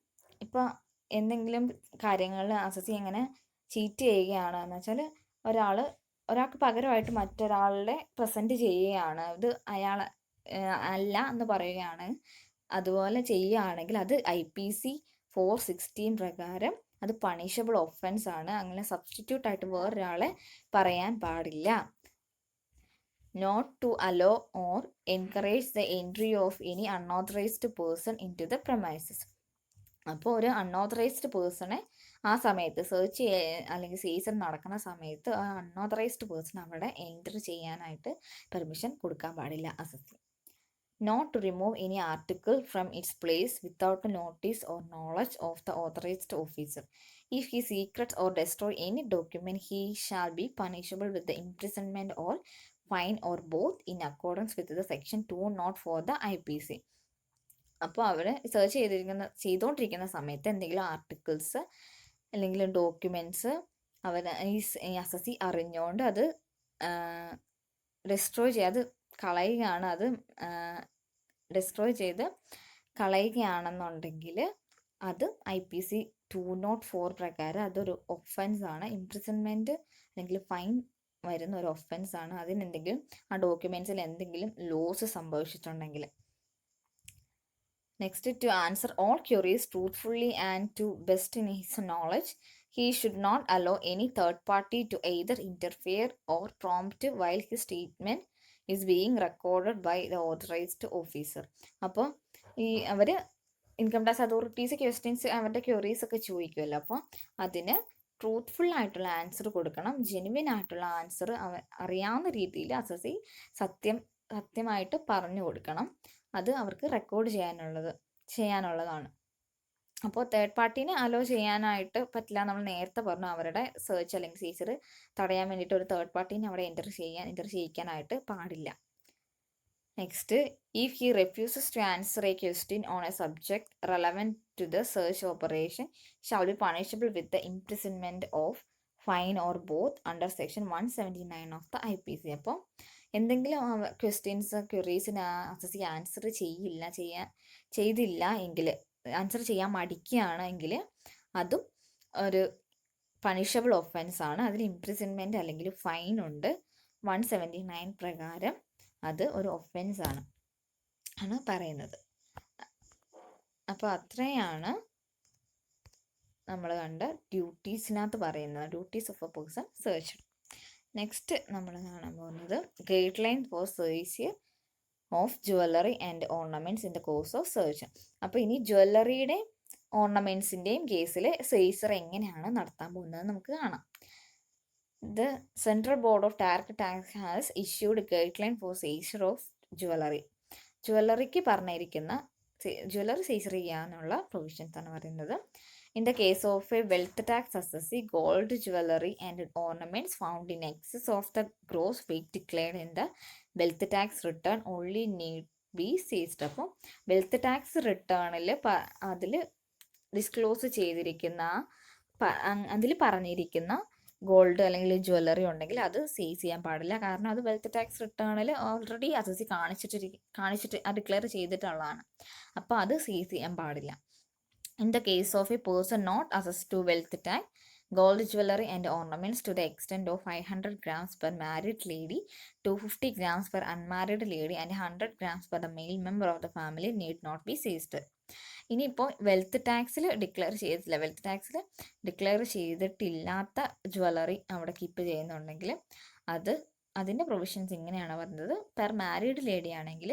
ഇപ്പോൾ എന്തെങ്കിലും കാര്യങ്ങളിൽ അസസി എങ്ങനെ ചീറ്റ് ചെയ്യുകയാണ് എന്ന് വെച്ചാൽ, ഒരാൾ ഒരാൾക്ക് പകരമായിട്ട് മറ്റൊരാളുടെ പ്രസൻറ്റ് ചെയ്യുകയാണ്, ഇത് അയാൾ അല്ല എന്ന് പറയുകയാണ്, അതുപോലെ ചെയ്യുകയാണെങ്കിൽ അത് IPC 416 പ്രകാരം അത് പണിഷബിൾ ഒഫൻസ് ആണ്. അങ്ങനെ സബ്സ്റ്റിറ്റ്യൂട്ട് ആയിട്ട് വേറൊരാളെ പറയാൻ പാടില്ല. Not to allow or encourage the entry of any unauthorised person in to the premises. അപ്പോൾ ഒരു അൺഓതറൈസ്ഡ് പേഴ്സണെ ആ സമയത്ത് സെർച്ച് അല്ലെങ്കിൽ സീസൺ നടക്കുന്ന സമയത്ത് ആ അൺഓതറൈസ്ഡ് പേഴ്സൺ അവിടെ എൻറ്റർ ചെയ്യാനായിട്ട് പെർമിഷൻ കൊടുക്കാൻ പാടില്ല assessee. Not to remove any article from its place without notice or knowledge of the authorised officer. If he secrets or destroy any document he shall be punishable with the imprisonment or fine or both in accordance with the section 204 the IPC. അപ്പോൾ അവർ search ചെയ്തുകൊണ്ടിരിക്കുന്ന സമയത്ത് എന്തെങ്കിലും articles അല്ലെങ്കിൽ documents അവർ ഈ assessee അറിഞ്ഞുകൊണ്ട് അത് destroy ചെയ്യാതെ കളയുകയാണ്, അത് ഡിസ്ട്രോയ് ചെയ്ത് കളയുകയാണെന്നുണ്ടെങ്കിൽ അത് IPC 204 പ്രകാരം അതൊരു ഒഫൻസ് ആണ്. ഇംപ്രിസൺമെൻറ്റ് അല്ലെങ്കിൽ ഫൈൻ വരുന്ന ഒരു ഒഫൻസ് ആണ്. അതിനെന്തെങ്കിലും ആ ഡോക്യുമെൻറ്റ്സിൽ എന്തെങ്കിലും ലോസ് സംഭവിച്ചിട്ടുണ്ടെങ്കിൽ. Next, to answer all queries truthfully and to best in his knowledge, he should not allow any third party to either interfere or prompt while his statement is being recorded by the authorized officer. അപ്പോൾ അവർ income tax authorities questions അവരുടെ queries ഒക്കെ ചോദിക്കുമല്ലോ, അപ്പോൾ അതിന് truthful ആയിട്ടുള്ള answer കൊടുക്കണം. Genuine ആയിട്ടുള്ള answer അറിയാവുന്ന രീതിയിൽ അസസി സത്യമായിട്ട് പറഞ്ഞു കൊടുക്കണം. അത് അവർക്ക് റെക്കോർഡ് ചെയ്യാനുള്ളതാണ്. അപ്പോൾ തേർഡ് പാർട്ടീനെ അലോ ചെയ്യാനായിട്ട് പറ്റില്ല. നമ്മൾ നേരത്തെ പറഞ്ഞു അവരുടെ സെർച്ച് അല്ലെങ്കിൽ സീസർ തടയാൻ വേണ്ടിയിട്ട് ഒരു തേർഡ് പാർട്ടീനെ അവിടെ എൻ്റർ ചെയ്യിക്കാനായിട്ട് പാടില്ല. Next, if he refuses to answer a question on a subject relevant to the search operation shall be punishable with the imprisonment of fine or both under section 179 of the IPC. അപ്പോൾ എന്തെങ്കിലും questions ക്വറീസിന് assessee answer ചെയ്തില്ല എങ്കിൽ, answer ചെയ്യാൻ മടിക്കുകയാണെങ്കിൽ അതും ഒരു punishable offence ആണ്. അതിൽ imprisonment അല്ലെങ്കിൽ ഫൈൻ ഉണ്ട്. 179 പ്രകാരം അത് ഒരു ഒഫൻസ് ആണ് പറയുന്നത്. അപ്പോൾ അത്രയാണ് നമ്മൾ കണ്ട ഡ്യൂട്ടീസിനകത്ത് പറയുന്നത്, duties of a person searched. Next നമ്മൾ കാണാൻ പോകുന്നത് guideline for seizure of jewellery and ornaments in the course of search. അപ്പോൾ ഇനി ജ്വല്ലറിയുടെ ഓർണമെൻറ്റ്സിൻ്റെയും കേസിൽ സെയ്സർ എങ്ങനെയാണ് നടത്താൻ പോകുന്നത് നമുക്ക് കാണാം. The central board of direct tax has issued guideline for seizure of jewellery. ജ്വല്ലറിക്ക് പറഞ്ഞിരിക്കുന്ന ജ്വല്ലറി സെയ്സർ ചെയ്യാനുള്ള പ്രൊവിഷൻസ് ആണ് പറയുന്നത്. In the case of a wealth tax assessee, gold jewelry and ornaments found in excess of the gross weight declared in the wealth tax return only need be seized. അപ്പോൾ wealth tax റിട്ടേണിൽ അതിൽ disclose ചെയ്തിരിക്കുന്ന അതിൽ പറഞ്ഞിരിക്കുന്ന gold അല്ലെങ്കിൽ jewellery ഉണ്ടെങ്കിൽ അത് സീസ് ചെയ്യാൻ പാടില്ല. കാരണം അത് വെൽത്ത് ടാക്സ് റിട്ടേണിൽ ഓൾറെഡി അസസി കാണിച്ചിട്ട് ഡിക്ലെയർ ചെയ്തിട്ടുള്ളതാണ്. അപ്പോൾ അത് സീസ് ചെയ്യാൻ പാടില്ല. In the case of a person not assessed to wealth tax, gold jewelry and ornaments to the extent of 500 grams per married lady, 250 grams per unmarried lady and 100 grams per the male member of the family need not be seized. ഇനിയിപ്പോൾ wealth ടാക്സിൽ declare ചെയ്തിട്ടില്ലാത്ത jewellery അവിടെ keep ചെയ്യുന്നുണ്ടെങ്കിൽ അതിൻ്റെ provisions ഇങ്ങനെയാണ് പറയുന്നത്. Per married lady ആണെങ്കിൽ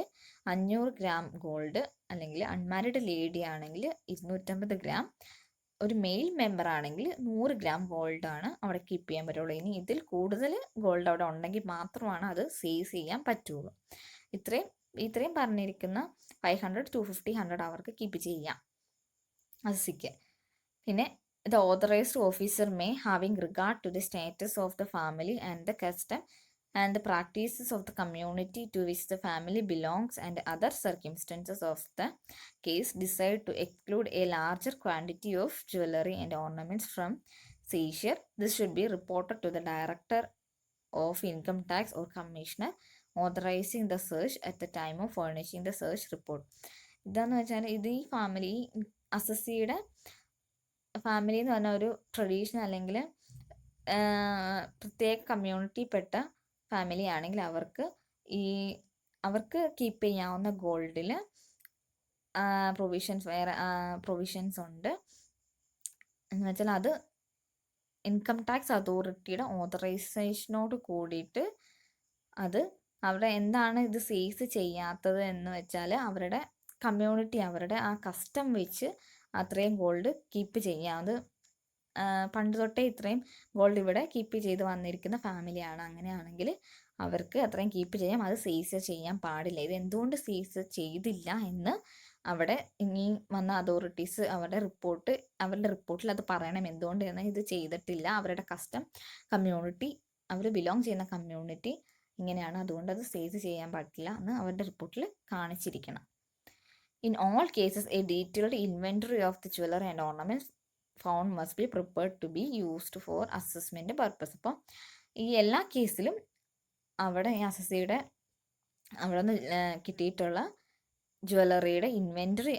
500 gram gold, അല്ലെങ്കിൽ unmarried lady ആണെങ്കിൽ 250 ഗ്രാം, ഒരു മെയിൽ മെമ്പർ ആണെങ്കിൽ 100 ഗ്രാം ഗോൾഡാണ് അവിടെ കീപ്പ് ചെയ്യാൻ പറ്റുള്ളൂ. ഇനി ഇതിൽ കൂടുതൽ ഗോൾഡ് അവിടെ ഉണ്ടെങ്കിൽ മാത്രമാണ് അത് സീസ് ചെയ്യാൻ പറ്റുള്ളൂ. ഇത്രയും പറഞ്ഞിരിക്കുന്ന 500, 250, 100 അവർക്ക് കീപ്പ് ചെയ്യാം അസസിക്ക്. പിന്നെ the authorized officer may, having regard to the status of the family and the custom and the practices of the community to which the family belongs and other circumstances of the case, decide to exclude a larger quantity of jewelry and ornaments from seizure. This should be reported to the director of income tax or commissioner authorizing the search at the time of furnishing the search report. ഇതാന്ന് വെച്ചാൽ ഇത് ഈ അസസിയുടെ family എന്ന് പറഞ്ഞ ഒരു tradition അല്ലെങ്കിൽ പ്രത്യേക കമ്മ്യൂണിറ്റിയിൽപ്പെട്ട family ആണെങ്കിൽ അവർക്ക് കീപ്പ് ചെയ്യാവുന്ന ഗോൾഡിൽ പ്രൊവിഷൻസ് ഉണ്ട് എന്ന് വെച്ചാൽ അത് ഇൻകം ടാക്സ് അതോറിറ്റിയുടെ ഓതറൈസേഷനോട് കൂടിയിട്ട് അത് അവിടെ എന്താണ് ഇത് സീസ് ചെയ്യാത്തത് എന്ന് വെച്ചാൽ അവരുടെ കമ്മ്യൂണിറ്റി അവരുടെ ആ കസ്റ്റം വെച്ച് അത്രയും ഗോൾഡ് കീപ്പ് ചെയ്യാം. അത് പണ്ട് തൊട്ടേ ഇത്രയും ഗോൾഡ് ഇവിടെ കീപ്പ് ചെയ്ത് വന്നിരിക്കുന്ന ഫാമിലിയാണ്. അങ്ങനെയാണെങ്കിൽ അവർക്ക് അത്രയും കീപ്പ് ചെയ്യാം. അത് സീസ് ചെയ്യാൻ പാടില്ല. ഇത് എന്തുകൊണ്ട് സീസ് ചെയ്തില്ല എന്ന് അവിടെ ഇനി വന്ന അതോറിറ്റീസ് അവരുടെ റിപ്പോർട്ടിൽ അത് പറയണം. എന്തുകൊണ്ട് ഇത് ചെയ്തിട്ടില്ല, അവരുടെ കസ്റ്റം കമ്മ്യൂണിറ്റി, അവർ ബിലോങ് ചെയ്യുന്ന കമ്മ്യൂണിറ്റി ഇങ്ങനെയാണ്, അതുകൊണ്ട് അത് സീസ് ചെയ്യാൻ പറ്റില്ല എന്ന് അവരുടെ റിപ്പോർട്ടിൽ കാണിച്ചിരിക്കണം. In all cases, a detailed inventory of the jewelry and ornaments found must be prepared to be used for assessment purpose. അപ്പോൾ ഈ എല്ലാ കേസിലും അവിടെ ഈ അസസിയുടെ അവിടെ നിന്ന് കിട്ടിയിട്ടുള്ള ജ്വല്ലറിയുടെ ഇൻവെൻറ്ററി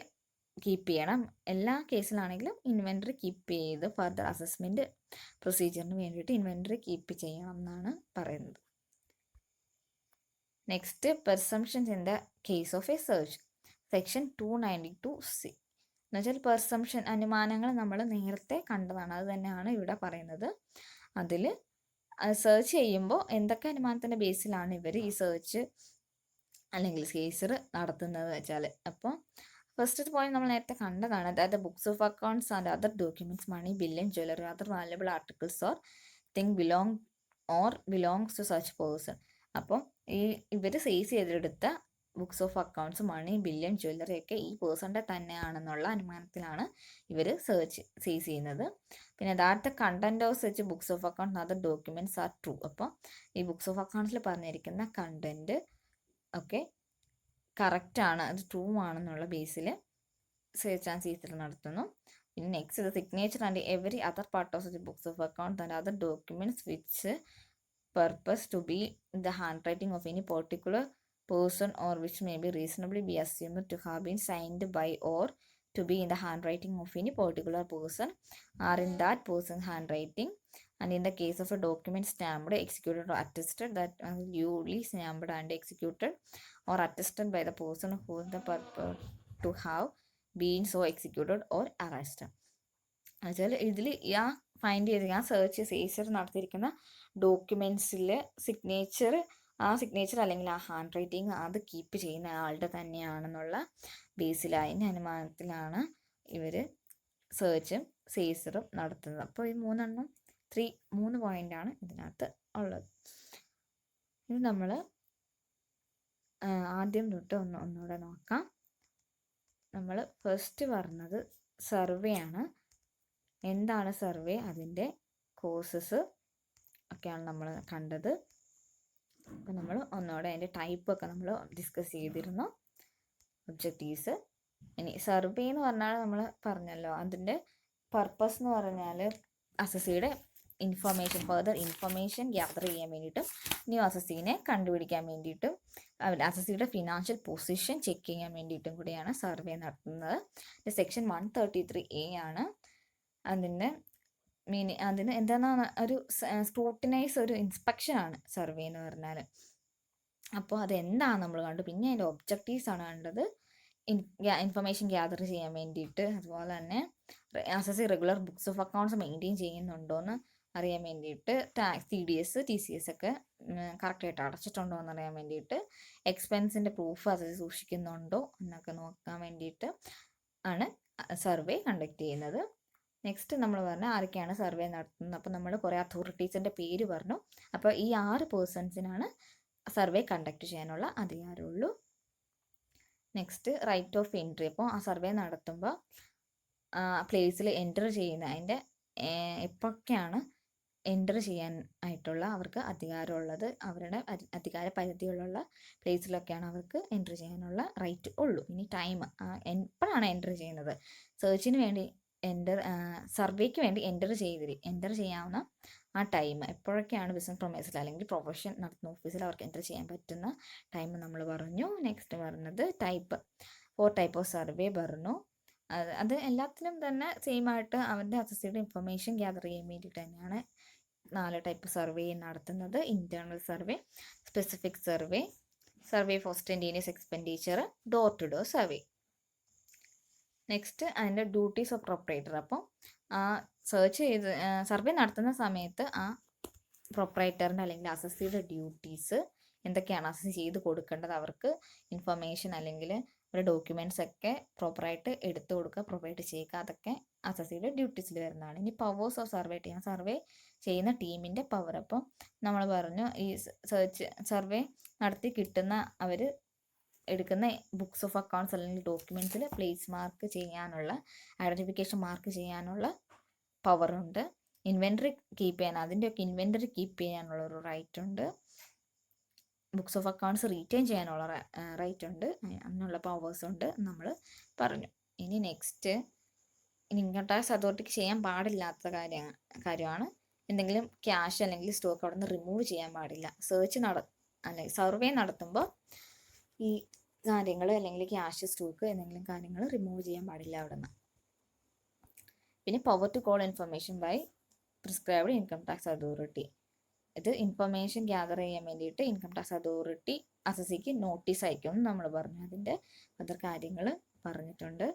കീപ്പ് ചെയ്യണം. എല്ലാ കേസിലാണെങ്കിലും ഇൻവെൻറ്ററി കീപ്പ് ചെയ്ത് ഫർദർ അസസ്മെൻറ്റ് പ്രൊസീജിയറിന് വേണ്ടിയിട്ട് ഇൻവെൻറ്ററി കീപ്പ് ചെയ്യണം എന്നാണ് പറയുന്നത്. Next, presumptions in the case of a search. Section 292C എന്ന് വെച്ചാൽ പെർസംഷൻ, അനുമാനങ്ങൾ നമ്മൾ നേരത്തെ കണ്ടതാണ്. അത് തന്നെയാണ് ഇവിടെ പറയുന്നത്. അതിൽ സെർച്ച് ചെയ്യുമ്പോൾ എന്തൊക്കെ അനുമാനത്തിൻ്റെ ബേസിലാണ് ഇവർ ഈ സെർച്ച് അല്ലെങ്കിൽ സീസർ നടത്തുന്നത് വെച്ചാൽ, അപ്പോൾ ഫസ്റ്റ് പോയിന്റ് നമ്മൾ നേരത്തെ കണ്ടതാണ്. അതായത് books of accounts and other documents, money, ബില്ലും, jewellery, other valuable articles or thing belongs to such person. അപ്പോൾ ഇവർ സീസ് ചെയ്തെടുത്ത ബുക്സ് ഓഫ് അക്കൗണ്ട്സ്, മണി, ബില്ലും, ജ്വല്ലറി ഒക്കെ ഈ പേഴ്സണിൻ്റെ തന്നെയാണെന്നുള്ള അനുമാനത്തിലാണ് ഇവർ സീസ് ചെയ്യുന്നത്. പിന്നെ that the content of such books of accounts other documents are true. അപ്പോൾ ഈ ബുക്സ് ഓഫ് അക്കൗണ്ട്സിൽ പറഞ്ഞിരിക്കുന്ന കണ്ടന്റ് ഒക്കെ കറക്റ്റാണ്, അത് ട്രൂ ആണെന്നുള്ള ബേസിൽ സെർച്ച് ആൻഡ് സീസർ നടത്തുന്നു. പിന്നെ next, the signature and every other part of the books of accounts and other documents which purpose to be in the handwriting of any particular person or which may be reasonably be assumed to have been signed by or to be in the handwriting of any particular person are in that person's handwriting, and in the case of a document stamped, executed or attested, that duly stamped and executed or attested by the person who is the purpose to have been so executed or arrested. എന്നുവെച്ചാൽ ഇതിൽ find ചെയ്ത് search Caesar നടത്തിയിരിക്കുന്ന ഡോക്യുമെൻറ്റ്സിൽ ആ signature അല്ലെങ്കിൽ ആ hand writing അത് keep ചെയ്യുന്ന ആളുടെ തന്നെയാണെന്നുള്ള ബേസിലായ അനുമാനത്തിലാണ് ഇവർ സെർച്ചും സീസറും നടത്തുന്നത്. അപ്പോൾ ഈ 3 പോയിൻ്റാണ് ഇതിനകത്ത് ഉള്ളത്. ഇത് നമ്മൾ ആദ്യം തൊട്ട് ഒന്നുകൂടെ നോക്കാം. നമ്മൾ ഫസ്റ്റ് പറഞ്ഞത് സർവേ ആണ്. എന്താണ് സർവേ, അതിൻ്റെ കോഴ്സസ് ഒക്കെയാണ് നമ്മൾ കണ്ടത്. അപ്പോൾ നമ്മൾ ഒന്നുകൂടെ അതിൻ്റെ ടൈപ്പൊക്കെ നമ്മൾ ഡിസ്കസ് ചെയ്തിരുന്നു, ഒബ്ജക്റ്റീവ്സ്. ഇനി സർവേ എന്ന് പറഞ്ഞാൽ നമ്മൾ പറഞ്ഞല്ലോ, അതിൻ്റെ പർപ്പസ് എന്ന് പറഞ്ഞാൽ അസസിയുടെ ഫർദർ ഇൻഫർമേഷൻ ഗ്യാദർ ചെയ്യാൻ വേണ്ടിയിട്ടും ന്യൂ അസസിനെ കണ്ടുപിടിക്കാൻ വേണ്ടിയിട്ടും അസസിയുടെ ഫിനാൻഷ്യൽ പൊസിഷൻ ചെക്ക് ചെയ്യാൻ വേണ്ടിയിട്ടും കൂടിയാണ് സർവേ നടത്തുന്നത്. സെക്ഷൻ 133A ആണ്. അതിന് എന്താണ് ഒരു സ്ക്രൂട്ടിനൈസ്, ഒരു ഇൻസ്പെക്ഷനാണ് സർവേ എന്ന് പറഞ്ഞാൽ. അപ്പോൾ അതെന്താണ് നമ്മൾ കണ്ടു. പിന്നെ അതിൻ്റെ ഒബ്ജക്റ്റീവ്സ് ആണ് കണ്ടത്. ഇൻഫർമേഷൻ ഗ്യാദർ ചെയ്യാൻ വേണ്ടിയിട്ട്, അതുപോലെ തന്നെ assessee regular books of accounts maintain ചെയ്യുന്നുണ്ടോ എന്ന് അറിയാൻ വേണ്ടിയിട്ട്, ടാക്സ്, TDS, TCS ഒക്കെ കറക്റ്റായിട്ട് അടച്ചിട്ടുണ്ടോ എന്നറിയാൻ വേണ്ടിയിട്ട്, എക്സ്പെൻസിൻ്റെ പ്രൂഫ് അസസി സൂക്ഷിക്കുന്നുണ്ടോ എന്നൊക്കെ നോക്കാൻ വേണ്ടിയിട്ട് ആണ് സർവേ കണ്ടക്ട് ചെയ്യുന്നത്. നെക്സ്റ്റ് നമ്മൾ പറഞ്ഞാൽ ആരൊക്കെയാണ് സർവേ നടത്തുന്നത്. അപ്പോൾ നമ്മൾ കുറേ അതോറിറ്റീസിൻ്റെ പേര് പറഞ്ഞു. അപ്പോൾ ഈ 6 പേഴ്സൺസിനാണ് സർവേ കണ്ടക്ട് ചെയ്യാനുള്ള അധികാരമുള്ളൂ. Next, right of entry. അപ്പോൾ ആ സർവേ നടത്തുമ്പോൾ പ്ലേസിൽ എൻറ്റർ ചെയ്യുന്ന അതിൻ്റെ എപ്പോഴൊക്കെയാണ് എൻറ്റർ ചെയ്യാൻ ആയിട്ടുള്ള അവർക്ക് അധികാരമുള്ളത്, അവരുടെ അധികാര പരിധിയിലുള്ള പ്ലേസിലൊക്കെയാണ് അവർക്ക് എൻറ്റർ ചെയ്യാനുള്ള റൈറ്റ് ഉള്ളൂ. ഇനി ടൈം എപ്പോഴാണ് എൻറ്റർ ചെയ്യുന്നത്, സെർച്ചിന് വേണ്ടി സർവേക്ക് വേണ്ടി എൻറ്റർ ചെയ്യാവുന്ന ആ ടൈം എപ്പോഴൊക്കെയാണ് ബിസിനസ് പ്രൊമൈസിൽ അല്ലെങ്കിൽ പ്രൊഫഷൻ നടത്തുന്ന ഓഫീസിൽ അവർക്ക് എൻറ്റർ ചെയ്യാൻ പറ്റുന്ന ടൈം നമ്മൾ പറഞ്ഞു. നെക്സ്റ്റ് പറഞ്ഞത് 4 ടൈപ്പ് ഓഫ് സർവേ പറഞ്ഞു. അത് എല്ലാത്തിനും തന്നെ സെയിം ആയിട്ട് അവരുടെ അസസിയുടെ ഇൻഫർമേഷൻ ഗ്യാദർ ചെയ്യാൻ വേണ്ടിയിട്ട് തന്നെയാണ് 4 ടൈപ്പ് സർവേ നടത്തുന്നത്: internal survey, specific survey, survey for spontaneous expenditure, door to door survey. Next അതിൻ്റെ ഡ്യൂട്ടീസ് ഓഫ് പ്രൊപ്പറേറ്റർ. അപ്പം ആ സർവേ നടത്തുന്ന സമയത്ത് ആ പ്രൊപ്പറേറ്ററിൻ്റെ അല്ലെങ്കിൽ അസസിയുടെ ഡ്യൂട്ടീസ് എന്തൊക്കെയാണ്, അസസ് ചെയ്ത് കൊടുക്കേണ്ടത്, അവർക്ക് ഇൻഫർമേഷൻ അല്ലെങ്കിൽ ഒരു ഡോക്യുമെൻറ്റ്സ് ഒക്കെ പ്രോപ്പറായിട്ട് എടുത്തു കൊടുക്കുക, പ്രൊവൈഡ് ചെയ്യുക, അതൊക്കെ അസസിയുടെ ഡ്യൂട്ടീസിൽ വരുന്നതാണ്. ഇനി powers of survey team, survey ചെയ്യുന്ന ടീമിൻ്റെ പവർ. അപ്പം നമ്മൾ പറഞ്ഞു ഈ സർവേ നടത്തി കിട്ടുന്ന അവർ എടുക്കുന്ന ബുക്സ് ഓഫ് അക്കൗണ്ട്സ് അല്ലെങ്കിൽ ഡോക്യുമെൻറ്റ്സിൽ പ്ലേസ് മാർക്ക് ചെയ്യാനുള്ള, ഐഡൻറ്റിഫിക്കേഷൻ മാർക്ക് ചെയ്യാനുള്ള പവറുണ്ട്. ഇൻവെൻറ്ററി കീപ്പ് ചെയ്യാൻ, അതിൻ്റെയൊക്കെ ഇൻവെൻറ്ററി കീപ്പ് ചെയ്യാനുള്ള ഒരു റൈറ്റ് ഉണ്ട്. ബുക്സ് ഓഫ് അക്കൗണ്ട്സ് റീറ്റെയിൻ ചെയ്യാനുള്ള റൈറ്റ് ഉണ്ട്, അതിനുള്ള പവേഴ്സ് ഉണ്ട് നമ്മൾ പറഞ്ഞു. ഇനി നെക്സ്റ്റ്, ഇൻകം ടാക്സ് അതോറിറ്റിക്ക് ചെയ്യാൻ പാടില്ലാത്ത കാര്യമാണ് എന്തെങ്കിലും ക്യാഷ് അല്ലെങ്കിൽ സ്റ്റോക്ക് അവിടെ നിന്ന് റിമൂവ് ചെയ്യാൻ പാടില്ല. അല്ലെങ്കിൽ സർവേ നടത്തുമ്പോൾ ഈ കാര്യങ്ങൾ അല്ലെങ്കിൽ ക്യാഷ്, സ്റ്റോക്ക് എന്തെങ്കിലും കാര്യങ്ങൾ റിമൂവ് ചെയ്യാൻ പാടില്ല അവിടെ നിന്ന്. പിന്നെ power to call information by prescribed income tax authority. ഇത് ഇൻഫർമേഷൻ ഗ്യാദർ ചെയ്യാൻ വേണ്ടിയിട്ട് ഇൻകം ടാക്സ് അതോറിറ്റി അസസിക്ക് നോട്ടീസ് അയക്കുമെന്ന് നമ്മൾ പറഞ്ഞു. അതിൻ്റെ അതർ കാര്യങ്ങൾ പറഞ്ഞിട്ടുണ്ട്.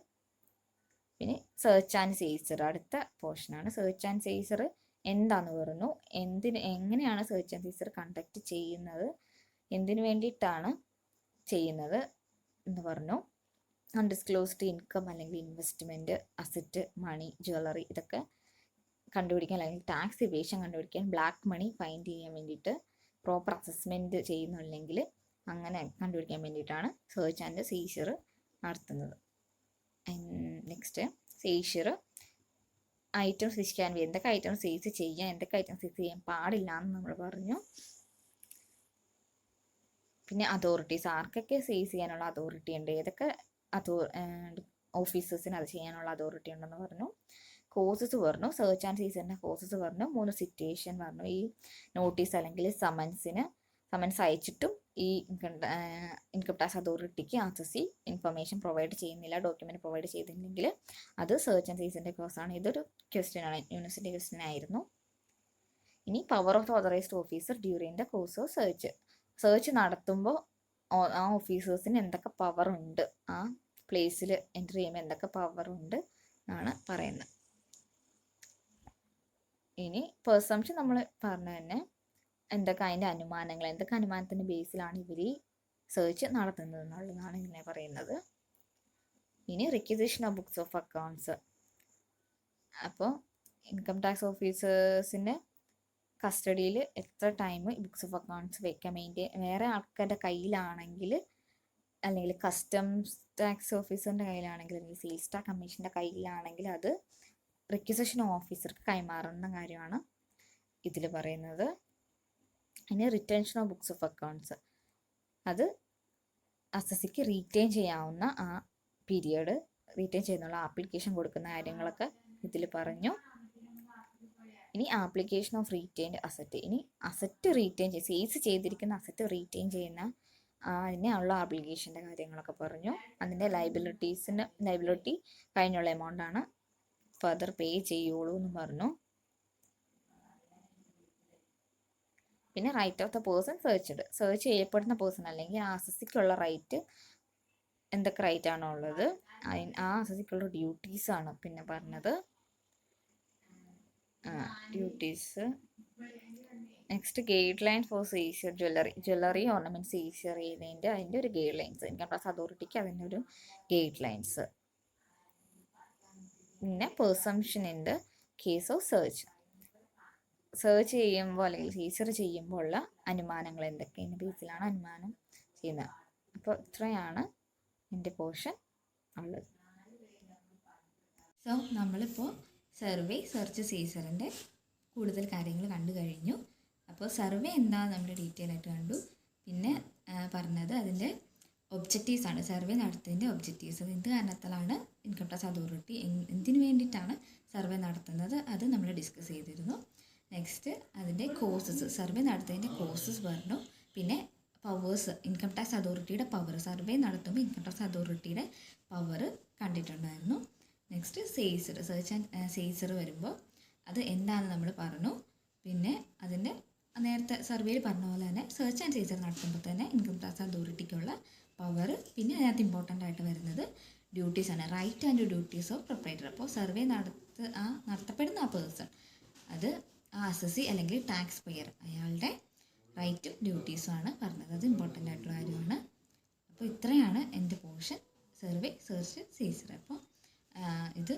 പിന്നെ സെർച്ച് ആൻഡ് സീസർ അടുത്ത പോർഷനാണ്. സെർച്ച് ആൻഡ് സീസർ എന്താണെന്ന് പറഞ്ഞു, എങ്ങനെയാണ് സെർച്ച് ആൻഡ് സീസർ കണ്ടക്ട് ചെയ്യുന്നത്, എന്തിനു വേണ്ടിയിട്ടാണ് ചെയ്യുന്നത് എന്ന് പറഞ്ഞു. അൺഡിസ്ക്ലോസ്ഡ് ഇൻകം അല്ലെങ്കിൽ ഇൻവെസ്റ്റ്മെൻറ്റ്, അസറ്റ്, മണി, ജ്വല്ലറി, ഇതൊക്കെ കണ്ടുപിടിക്കാൻ അല്ലെങ്കിൽ ടാക്സ് ഇവേഷൻ കണ്ടുപിടിക്കാൻ, ബ്ലാക്ക് മണി ഫൈൻഡ് ചെയ്യാൻ വേണ്ടിയിട്ട്, പ്രോപ്പർ അസസ്മെൻറ്റ് ചെയ്യുന്നില്ലെങ്കിൽ അങ്ങനെ കണ്ടുപിടിക്കാൻ വേണ്ടിയിട്ടാണ് സെർച്ച് ആൻഡ് സീസർ നടത്തുന്നത്. Next, seizure items which can be, എന്തൊക്കെ ഐറ്റംസ് സീസ് ചെയ്യാം, എന്തൊക്കെ ഐറ്റംസ് സീസ് ചെയ്യാൻ പാടില്ല എന്ന് നമ്മൾ പറഞ്ഞു. പിന്നെ അതോറിറ്റീസ്, ആർക്കൊക്കെ സീസ് ചെയ്യാനുള്ള അതോറിറ്റി ഉണ്ട്, ഏതൊക്കെ ഓഫീസേഴ്സിന് അത് ചെയ്യാനുള്ള അതോറിറ്റി ഉണ്ടെന്ന് പറഞ്ഞു. കോസസ് പറഞ്ഞു, സെർച്ച് ആൻഡ് സീസറിൻ്റെ കോസസ് പറഞ്ഞു. 3 സിറ്റുവേഷൻ പറഞ്ഞു. ഈ നോട്ടീസ് അല്ലെങ്കിൽ സമൻസ് അയച്ചിട്ടും ഈ ഇൻകം ടാക്സ് അതോറിറ്റിക്ക് അസസി ഇൻഫർമേഷൻ പ്രൊവൈഡ് ചെയ്യുന്നില്ല, ഡോക്യുമെൻറ്റ് പ്രൊവൈഡ് ചെയ്തില്ലെങ്കിൽ അത് സെർച്ച് ആൻഡ് സീസറിൻ്റെ കോസാണ്. ഇതൊരു ക്വസ്റ്റ്യനാണ്, യൂണിവേഴ്സിറ്റി ക്വസ്റ്റ്യൻ ആയിരുന്നു. ഇനി power of the authorised officer during the course of search നടത്തുമ്പോൾ ആ ഓഫീസേഴ്സിന് എന്തൊക്കെ പവർ ഉണ്ട്, ആ പ്ലേസിൽ എൻ്റർ ചെയ്യുമ്പോൾ എന്തൊക്കെ പവർ ഉണ്ട് എന്നാണ് പറയുന്നത്. ഇനി പെർസംഷൻ നമ്മൾ പറഞ്ഞു തന്നെ എന്തൊക്കെ അതിൻ്റെ അനുമാനങ്ങൾ, എന്തൊക്കെ അനുമാനത്തിൻ്റെ ബേസിലാണ് ഇവർ സെർച്ച് നടത്തുന്നത് എന്നുള്ളതാണ് ഇതിനെ പറയുന്നത്. ഇനി requisition of books of accounts. അപ്പോൾ ഇൻകം ടാക്സ് ഓഫീസേഴ്സിൻ്റെ കസ്റ്റഡിയിൽ എത്ര ടൈം ബുക്സ് ഓഫ് അക്കൗണ്ട്സ് വെക്കാൻ വേണ്ടി, വേറെ ആൾക്കാരുടെ കയ്യിലാണെങ്കിൽ അല്ലെങ്കിൽ കസ്റ്റംസ് ടാക്സ് ഓഫീസറിൻ്റെ കയ്യിലാണെങ്കിൽ അല്ലെങ്കിൽ സെയിൽസ് ടാക്സ് കമ്മീഷൻ്റെ കയ്യിലാണെങ്കിൽ അത് റിക്വസിഷൻ ഓഫീസർക്ക് കൈമാറുന്ന കാര്യമാണ് ഇതിൽ പറയുന്നത്. ഇനി retention of books of accounts, അത് അസസിക്ക് റീറ്റെയിൻ ചെയ്യാവുന്ന ആ പീരിയഡ്, റീറ്റെയിൻ ചെയ്യുന്നുള്ള ആപ്ലിക്കേഷൻ കൊടുക്കുന്ന കാര്യങ്ങളൊക്കെ ഇതിൽ പറഞ്ഞു. ഇനി ആപ്ലിക്കേഷൻ ഓഫ് റീറ്റെയിൻഡ് അസറ്റ്, ഇനി അസറ്റ് റീറ്റെയിൻ സെയിൽസ് ചെയ്തിരിക്കുന്ന അസറ്റ് റീറ്റെയിൻ ചെയ്യുന്ന അതിനുള്ള ആപ്ലിക്കേഷൻ്റെ കാര്യങ്ങളൊക്കെ പറഞ്ഞു. അതിൻ്റെ ലൈബിലിറ്റി കഴിഞ്ഞുള്ള എമൗണ്ടാണ് ഫർദർ പേ ചെയ്യുള്ളൂ എന്ന് പറഞ്ഞു. പിന്നെ right of the person search ചെയ്യപ്പെടുന്ന പേഴ്സൺ അല്ലെങ്കിൽ ആ അസസിക്കുള്ള റൈറ്റ്, എന്തൊക്കെ റൈറ്റ് ആണോ ഉള്ളത്, ആ അസസിക്കുള്ള ഡ്യൂട്ടീസാണ് പിന്നെ പറഞ്ഞത്. Duties. Next, guideline for seizure jewellery ornament seizure ചെയ്യുന്നതിൻ്റെ അതിൻ്റെ ഒരു ഗൈഡ് ലൈൻസ്, ഇൻകം ടാക്സ് അതോറിറ്റിക്ക് അതിൻ്റെ ഒരു ഗൈഡ് ലൈൻസ്. പിന്നെ presumption in the case of search ചെയ്യുമ്പോൾ അല്ലെങ്കിൽ സീസർ ചെയ്യുമ്പോൾ ഉള്ള അനുമാനങ്ങൾ എന്തൊക്കെ, ഇതിൻ്റെ ബേസിലാണ് അനുമാനം ചെയ്യുന്നത്. അപ്പോൾ ഇത്രയാണ് എൻ്റെ പോർഷൻ ഉള്ളത്. സോ നമ്മളിപ്പോൾ സെർച്ച് സീസറിൻ്റെ കൂടുതൽ കാര്യങ്ങൾ കണ്ടു കഴിഞ്ഞു. അപ്പോൾ സർവേ എന്താണെന്ന് നമ്മൾ ഡീറ്റെയിൽ ആയിട്ട് കണ്ടു. പിന്നെ പറഞ്ഞത് അതിൻ്റെ ഒബ്ജക്റ്റീവ്സാണ്, സർവേ നടത്തുന്നതിൻ്റെ ഒബ്ജക്റ്റീവ്സ്, എന്ത് കാരണത്താലാണ് ഇൻകം ടാക്സ് അതോറിറ്റി എന്തിനു വേണ്ടിയിട്ടാണ് സർവേ നടത്തുന്നത്, അത് നമ്മൾ ഡിസ്കസ് ചെയ്തിരുന്നു. നെക്സ്റ്റ് അതിൻ്റെ കോസസ്, സർവേ നടത്തുന്നതിൻ്റെ കോസസ് പറഞ്ഞു. പിന്നെ പവേഴ്സ്, ഇൻകം ടാക്സ് അതോറിറ്റിയുടെ പവർ, സർവേ നടത്തുമ്പോൾ ഇൻകം ടാക്സ് അതോറിറ്റിയുടെ പവർ കണ്ടിട്ടുണ്ടായിരുന്നു. നെക്സ്റ്റ് സെർച്ച് ആൻഡ് സീസർ വരുമ്പോൾ അത് എന്താണെന്ന് നമ്മൾ പറഞ്ഞു. പിന്നെ അതിൻ്റെ നേരത്തെ സർവേയിൽ പറഞ്ഞ പോലെ തന്നെ സെർച്ച് ആൻഡ് സീസർ നടത്തുമ്പോൾ തന്നെ ഇൻകം ടാക്സ് അതോറിറ്റിക്കുള്ള പവർ, പിന്നെ അതിനകത്ത് ഇമ്പോർട്ടൻ്റ് ആയിട്ട് വരുന്നത് ഡ്യൂട്ടീസാണ്, right and duties of proprietor. അപ്പോൾ സർവേ നടത്തപ്പെടുന്ന ആ പേഴ്സൺ, അത് ആ അസസി അല്ലെങ്കിൽ ടാക്സ് പെയർ, അയാളുടെ റൈറ്റും ഡ്യൂട്ടീസും ആണ് പറഞ്ഞത്. അത് ഇമ്പോർട്ടൻ്റ് ആയിട്ടുള്ള കാര്യമാണ്. അപ്പോൾ ഇത്രയാണ് എൻ്റെ പോർഷൻ, സർവേ, സെർച്ച്, സീസർ. അപ്പോൾ ഇത്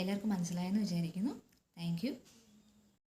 എല്ലാവർക്കും മനസ്സിലായെന്ന് വിചാരിക്കുന്നു. Thank you.